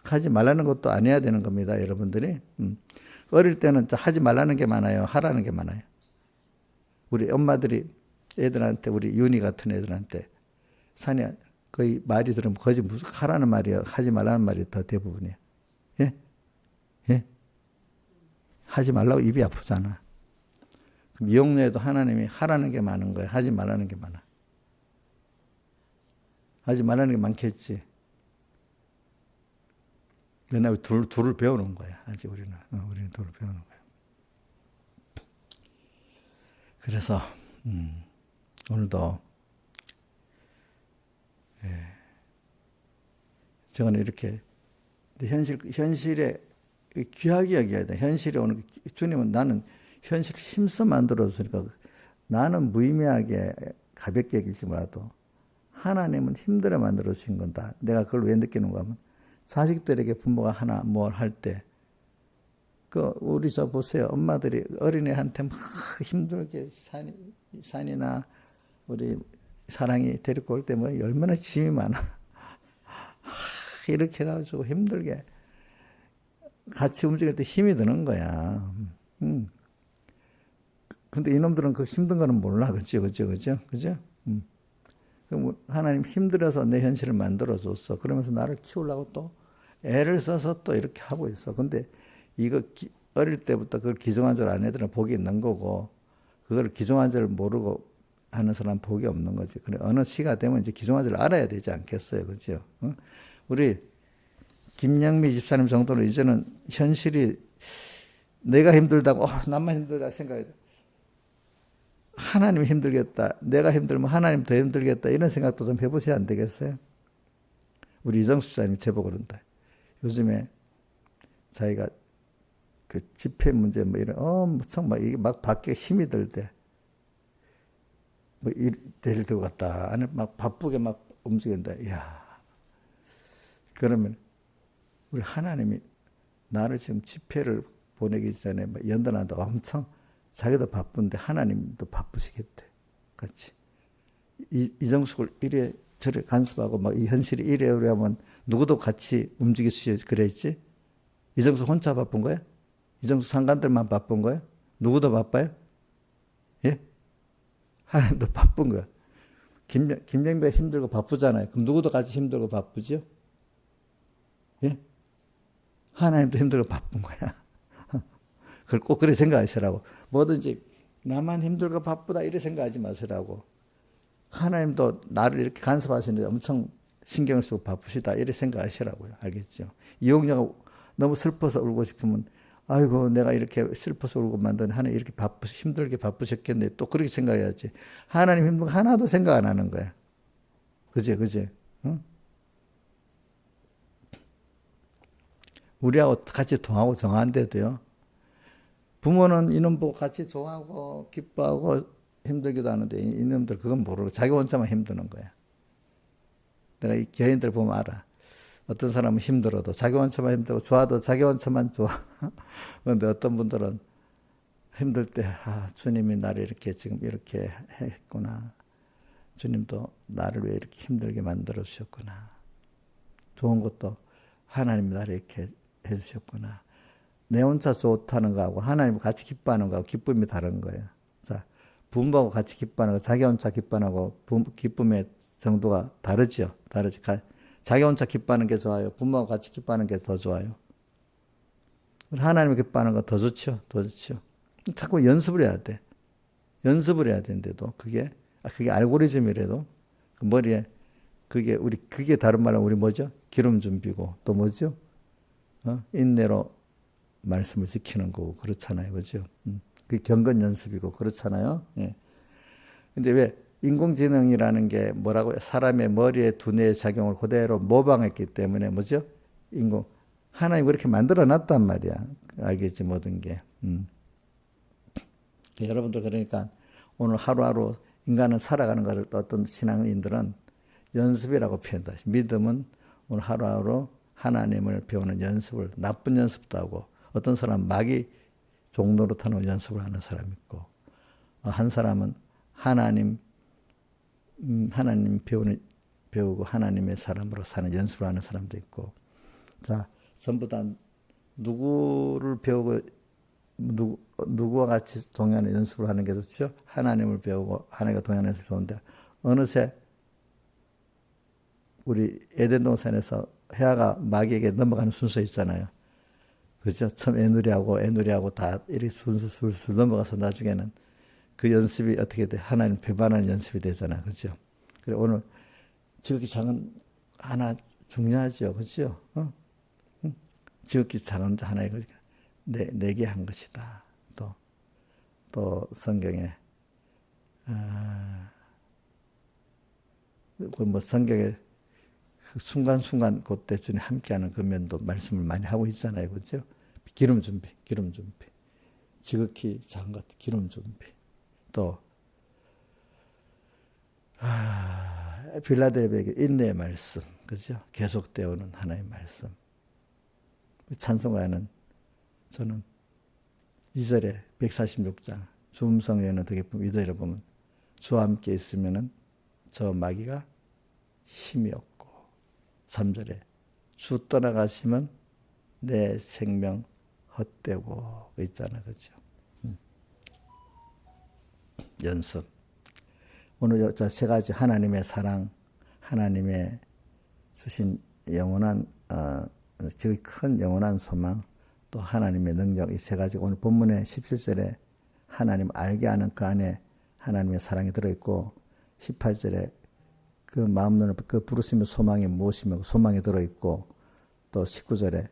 하지 말라는 것도 안 해야 되는 겁니다. 여러분들이. 어릴 때는 하지 말라는 게 많아요. 하라는 게 많아요. 우리 엄마들이 애들한테 우리 윤희 같은 애들한테 산이야 거의 말이 들으면 거짓 무슨 하라는 말이야. 하지 말라는 말이 더 대부분이에요. 예? 예? 하지 말라고 입이 아프잖아. 그럼 이용료에도 하나님이 하라는 게 많은 거야. 하지 말라는 게 많아. 하지 말라는 게 많겠지. 맨날 둘을 배우는 거야. 아직 우리는 둘을 배우는 거야. 그래서 오늘도 저는 이렇게 현실에 귀하게 여겨야 돼. 현실에 오는 주님은 나는 현실을 힘써 만들어주니까 나는 무의미하게 가볍게 여기지 말아도 하나님은 힘들어 만들어주신 건다. 내가 그걸 왜 느끼는가 하면 자식들에게 부모가 하나 뭘 할 때, 우리 보세요. 엄마들이 어린애한테 막 힘들게 산이나 우리 사랑이 데리고 올 때 뭐 얼마나 짐이 많아. 이렇게 해가지고 힘들게 같이 움직일 때 힘이 드는 거야. 근데 이놈들은 그 힘든 거는 몰라. 그죠? 그럼 하나님 힘들어서 내 현실을 만들어줬어. 그러면서 나를 키우려고 또 애를 써서 또 이렇게 하고 있어. 근데 이거 어릴 때부터 그걸 기종한 줄 아는 애들은 복이 있는 거고, 그걸 기종한 줄 모르고 하는 사람은 복이 없는 거지. 그래, 어느 시가 되면 이제 기종한 줄 알아야 되지 않겠어요. 그죠? 우리 김영미 집사님 정도로 이제는 현실이 내가 힘들다고, 나만 힘들다 생각해야 돼. 하나님 힘들겠다. 내가 힘들면 하나님 더 힘들겠다. 이런 생각도 좀 해보셔야 안 되겠어요? 우리 이정수 집사님이 제보 그런다. 요즘에 자기가 그 집회 문제 뭐 이런, 정말 이게 막 밖에 힘이 들 때, 뭐 데릴 들고 갔다. 안에 막 바쁘게 막 움직인다. 이야. 그러면 우리 하나님이 나를 지금 집회를 보내기 전에 막 연단한다. 엄청 자기도 바쁜데 하나님도 바쁘시겠대. 같이. 이정숙을 이래 저래 간섭하고 막 이 현실이 이래 하면 누구도 같이 움직이시 그랬지? 이정숙 혼자 바쁜 거야? 이정숙 상관들만 바쁜 거야? 누구도 바빠요? 예? 하나님도 바쁜 거야. 김영배가 힘들고 바쁘잖아요. 그럼 누구도 같이 힘들고 바쁘죠? 예? 하나님도 힘들고 바쁜 거야. 그걸 꼭 그렇게 생각하시라고. 뭐든지 나만 힘들고 바쁘다 이렇게 생각하지 마시라고. 하나님도 나를 이렇게 간섭하시는데 엄청 신경을 쓰고 바쁘시다 이렇게 생각하시라고요. 알겠죠? 이용녀가 너무 슬퍼서 울고 싶으면 아이고 내가 이렇게 슬퍼서 울고 만든 하나님 이렇게 힘들게 바쁘셨겠네. 또 그렇게 생각해야지. 하나님 힘든 거 하나도 생각 안 하는 거야. 그지? 응? 우리하고 같이 통하고 정한데도요. 부모는 이놈 보고 같이 좋아하고 기뻐하고 힘들기도 하는데 이놈들 그건 모르고 자기 혼자만 힘드는 거야. 내가 이 교인들 보면 알아. 어떤 사람은 힘들어도 자기 혼자만 힘들고 좋아도 자기 혼자만 좋아. 그런데 어떤 분들은 힘들 때 주님이 나를 이렇게 지금 이렇게 했구나. 주님도 나를 왜 이렇게 힘들게 만들어 주셨구나. 좋은 것도 하나님이 나를 이렇게 해주셨구나. 내 혼자 좋다는 거하고 하나님 같이 기뻐하는 거하고 기쁨이 다른 거예요. 자, 부모하고 같이 기뻐하는 거, 자기 혼자 기뻐하는 거, 기쁨의 정도가 다르죠. 자기 혼자 기뻐하는 게 좋아요. 부모하고 같이 기뻐하는 게 더 좋아요. 하나님이 기뻐하는 거 더 좋죠. 자꾸 연습을 해야 돼. 연습을 해야 되는데도 그게 알고리즘이라도 그 머리에 그게 다른 말로 우리 뭐죠? 기름 준비고 또 뭐죠? 인내로 말씀을 지키는 거고 그렇잖아요. 그죠? 그게 경건 연습이고 그렇잖아요. 예. 근데 왜 인공지능이라는 게 뭐라고요? 사람의 머리에 두뇌의 작용을 그대로 모방했기 때문에 뭐죠? 하나님 그렇게 만들어 놨단 말이야. 알겠지? 모든 게. 여러분들 그러니까 오늘 하루하루 인간은 살아가는 것을 어떤 신앙인들은 연습이라고 표현한다. 믿음은 오늘 하루하루 하나님을 배우는 연습을 나쁜 연습도 하고 어떤 사람은 마귀 종로로 타는 연습을 하는 사람이 있고 한 사람은 하나님 배우고 하나님의 사람으로 사는 연습을 하는 사람도 있고 자 전부 다 누구를 배우고 누구와 같이 동행하는 연습을 하는 게 좋죠. 하나님을 배우고 하나님과 동행하는 연습이 좋은데 어느새 우리 에덴 동산에서 헤아가 마귀에게 넘어가는 순서 있잖아요. 그죠? 처음 애누리하고 다 이렇게 술술 넘어가서 나중에는 그 연습이 어떻게 돼? 하나님 배반하는 연습이 되잖아요. 그죠? 그래 오늘 지극히 작은 하나 중요하죠. 그죠? 지극히 작은 하나의 거니까 내게 한 것이다. 또 성경에 뭐 성경에 순간순간 그때 주님 함께하는 그 면도 말씀을 많이 하고 있잖아요. 그렇죠? 기름 준비. 지극히 작은 것 기름 준비. 또 빌라델비에게 인내의 말씀. 그죠? 계속되어 오는 하나의 말씀. 찬송가에는 저는 2절에 146장 주음성에는 되게 2절에 보면 주와 함께 있으면은 저 마귀가 힘이 없고 3절에 주 떠나가시면 내 생명 헛되고 있잖아. 그죠? 연습. 오늘 세 가지 하나님의 사랑, 하나님의 주신 영원한 저기 큰 영원한 소망, 또 하나님의 능력, 이 세 가지 오늘 본문의 17절에 하나님 알게 하는 그 안에 하나님의 사랑이 들어있고 18절에 그 마음 눈을 그 부르심의 소망이 무엇이며 소망이 들어있고 또 19절에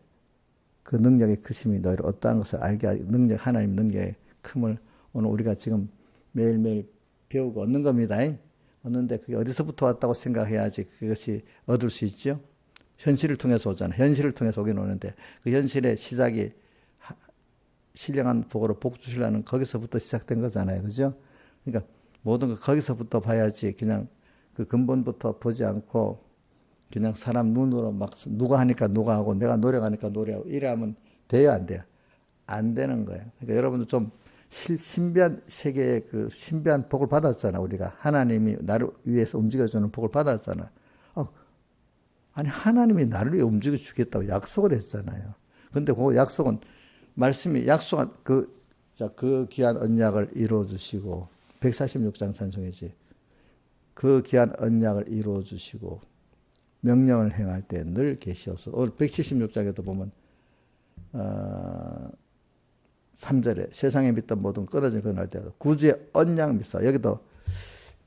그 능력의 크심이 너희를 어떠한 것을 알게 하는 능력, 하나님 능력의 큼을 오늘 우리가 지금 매일매일 배우고 얻는 겁니다. 얻는데 그게 어디서부터 왔다고 생각해야지 그것이 얻을 수 있죠. 현실을 통해서 오잖아요. 현실을 통해서 오긴 오는데 그 현실의 시작이 신령한 복으로 복 주시려는 거기서부터 시작된 거잖아요. 그죠? 그러니까 모든 거 거기서부터 봐야지 그냥 그 근본부터 보지 않고 그냥 사람 눈으로 막 누가 하니까 누가 하고 내가 노력하니까 노력하고 이래 하면 돼요, 안 돼요? 안 되는 거예요. 그러니까 여러분도 좀 신비한 세계의 그 신비한 복을 받았잖아. 우리가 하나님이 나를 위해서 움직여주는 복을 받았잖아. 아니 하나님이 나를 위해 움직여 주겠다고 약속을 했잖아요. 근데 그 약속은 말씀이 약속한 그 귀한 언약을 이루어 주시고 146장 찬송이지. 그 귀한 언약을 이루어 주시고 명령을 행할 때 늘 계시옵소서. 오늘 176장에도 보면 3절에 세상에 믿던 모든 끊어진 그날 때 구주의 언약 믿사. 여기도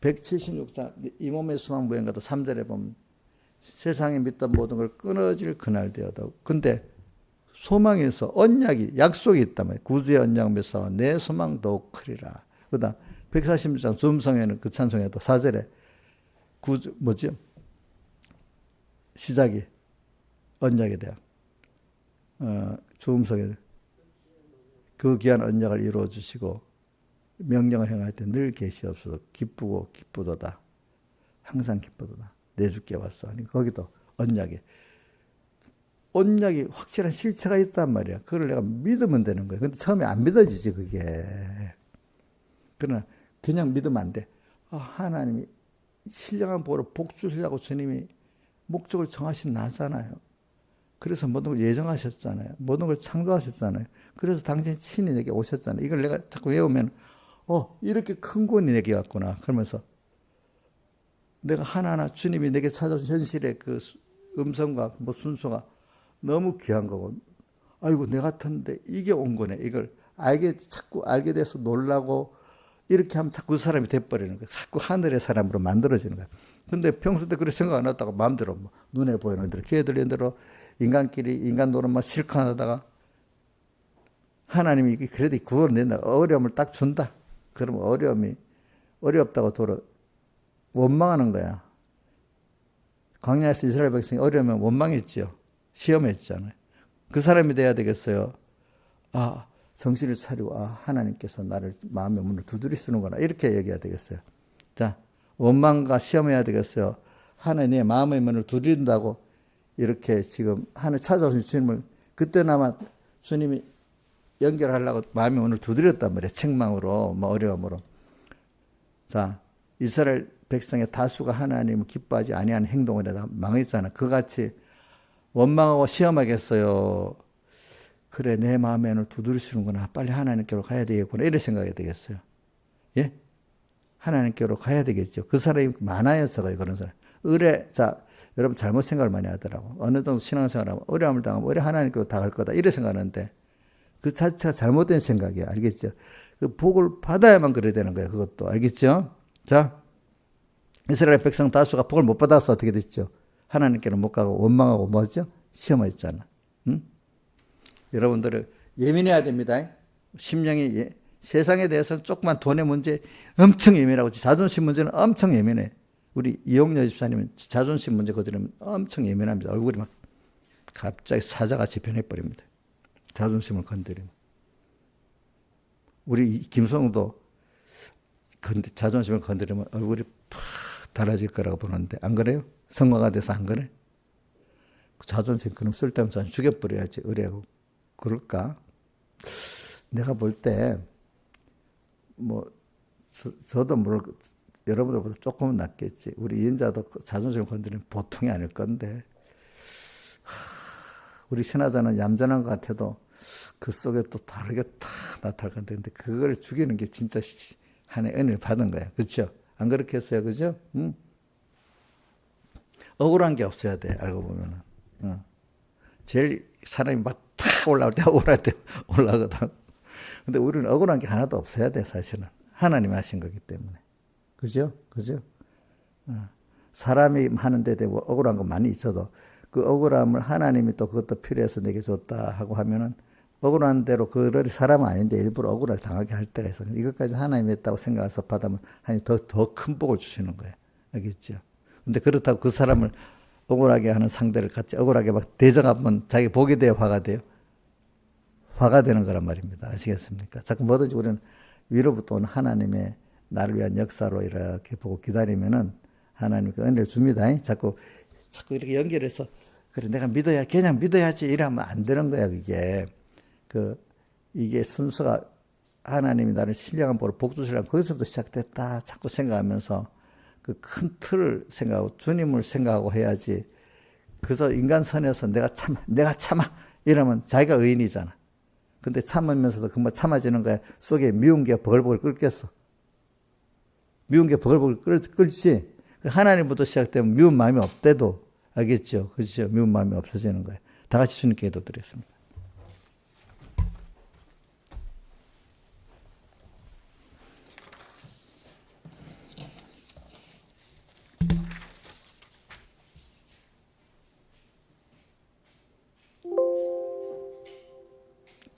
176장 이 몸의 수만 무행가도 3절에 보면 세상에 믿던 모든 걸 끊어질 그날 되어도 근데 소망에서 언약이 약속이 있단 말이에요. 구주의 언약 믿사와 내 소망 더욱 크리라. 그다음 146장 주음성에는 그 찬송에도 4절에 구주 뭐죠? 시작이 언약에 대한 주음성에 그 귀한 언약을 이루어 주시고 명령을 행할 때 늘 계시옵소서. 기쁘고 기쁘도다. 항상 기쁘도다. 내 주께 왔어. 아니 거기도 언약이 확실한 실체가 있단 말이야. 그걸 내가 믿으면 되는 거야. 근데 처음에 안 믿어지지 그게. 그러나 그냥 믿으면 안 돼. 하나님이 신령한 복으로 복 주시려고 주님이 목적을 정하신 나잖아요. 그래서 모든 걸 예정하셨잖아요. 모든 걸 창조하셨잖아요. 그래서 당신 친히 내게 오셨잖아요. 이걸 내가 자꾸 외우면 이렇게 큰 권이 내게 왔구나. 그러면서 내가 하나하나 주님이 내게 찾아온 현실의 그 음성과 순서가 너무 귀한 거고, 아이고 내 같은데 이게 온 거네. 이걸 자꾸 알게 돼서 놀라고 이렇게 하면 자꾸 그 사람이 돼버리는 거야. 자꾸 하늘의 사람으로 만들어지는 거야. 근데 평소 때 그렇게 생각 안 하다가 마음대로 눈에 보이는 대로 귀에 들리는 대로 인간끼리 인간 노릇만 실컷 하다가 하나님이 그래도 구원을 낸다. 어려움을 딱 준다. 그러면 어려움이 어렵다고 도로 원망하는 거야. 광야에서 이스라엘 백성이 어려우면 원망했지요. 시험했잖아요. 그 사람이 돼야 되겠어요. 정신을 차리고 하나님께서 나를 마음의 문을 두드리시는구나. 이렇게 얘기해야 되겠어요. 자, 원망과 시험해야 되겠어요. 하나님의 마음의 문을 두드린다고 이렇게 지금 하늘 찾아오신 주님을 그때나마 주님이 연결하려고 마음의 문을 두드렸단 말이에요. 책망으로, 어려움으로. 자, 이스라엘 백성의 다수가 하나님을 기뻐하지 아니하는 행동을 해다 망했잖아. 그같이 원망하고 시험하겠어요. 그래, 내 마음의 문을 두드리시는구나. 빨리 하나님께로 가야 되겠구나. 이렇게 생각해야 되겠어요. 예? 하나님께로 가야 되겠죠. 그 사람이 많아요서가 그런 사람. 여러분 잘못 생각을 많이 하더라고. 어느 정도 신앙생활하면 어려움을 당하면 어려 하나님께로 다 갈 거다. 이래 생각하는데 그 자체가 잘못된 생각이야. 알겠죠? 그 복을 받아야만 그래야 되는 거예요. 그것도. 알겠죠? 자, 이스라엘 백성 다수가 복을 못 받아서 어떻게 됐죠? 하나님께는 못 가고 원망하고 뭐죠? 시험했잖아. 응? 여러분들을 예민해야 됩니다. 심령이 세상에 대해서는 조그만 돈의 문제 엄청 예민하고 자존심 문제는 엄청 예민해. 우리 이용여 집사님은 자존심 문제 거들으면 엄청 예민합니다. 얼굴이 막 갑자기 사자같이 변해버립니다. 자존심을 건드리면. 우리 김성우도 자존심을 건드리면 얼굴이 팍 달라질 거라고 보는데 안 그래요? 성화가 돼서 안 그래? 자존심 그럼 쓸데없는 사람 죽여버려야지. 의뢰하고 그럴까? 내가 볼 때 저도 여러분들보다 조금은 낫겠지. 우리 이인자도 자존심을 건드리는 보통이 아닐 건데, 우리 신하자는 얌전한 것 같아도 그 속에 또 다르게 다 나타날 건데, 근데 그걸 죽이는 게 진짜 하나의 은혜를 받은 거야. 그렇죠? 안 그렇게 했어요, 그죠? 응? 억울한 게 없어야 돼, 알고 보면은. 제일 사람이 막 팍 올라올 때 억울할 때 올라거든. 근데 우리는 억울한 게 하나도 없어야 돼, 사실은. 하나님이 하신 거기 때문에. 그죠? 그죠? 사람이 하는데 대고 억울한 거 많이 있어도 그 억울함을 하나님이 또 그것도 필요해서 내게 줬다 하고 하면은 억울한 대로 그를 사람은 아닌데 일부러 억울을 당하게 할 때가 있어요. 이것까지 하나님이 했다고 생각해서 받으면 하나님 더 큰 복을 주시는 거예요. 알겠죠? 근데 그렇다고 그 사람을 억울하게 하는 상대를 같이 억울하게 막 대적하면 자기 복이 돼요, 화가 돼요? 화가 되는 거란 말입니다. 아시겠습니까? 자꾸 뭐든지 우리는 위로부터 오는 하나님의 나를 위한 역사로 이렇게 보고 기다리면은 하나님 그 은혜를 줍니다. 자꾸 이렇게 연결해서 그래 내가 믿어야 그냥 믿어야지 이러면 안 되는 거야. 이게 순서가 하나님이 나를 신령한 복을 복 주시라고 거기서부터 시작됐다 자꾸 생각하면서 그 큰 틀을 생각하고 주님을 생각하고 해야지. 그래서 인간 선에서 내가 참아 이러면 자기가 의인이잖아. 근데 참으면서도 금방 참아지는 거야. 속에 미운 게 버글버글 끓겠어. 미운 게 버글버글 끓지. 하나님부터 시작되면 미운 마음이 없대도 알겠죠? 그렇죠? 미운 마음이 없어지는 거예요. 다 같이 주님께 기도드리겠습니다.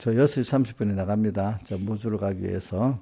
저 6시 30분에 나갑니다. 저 무주로 가기 위해서.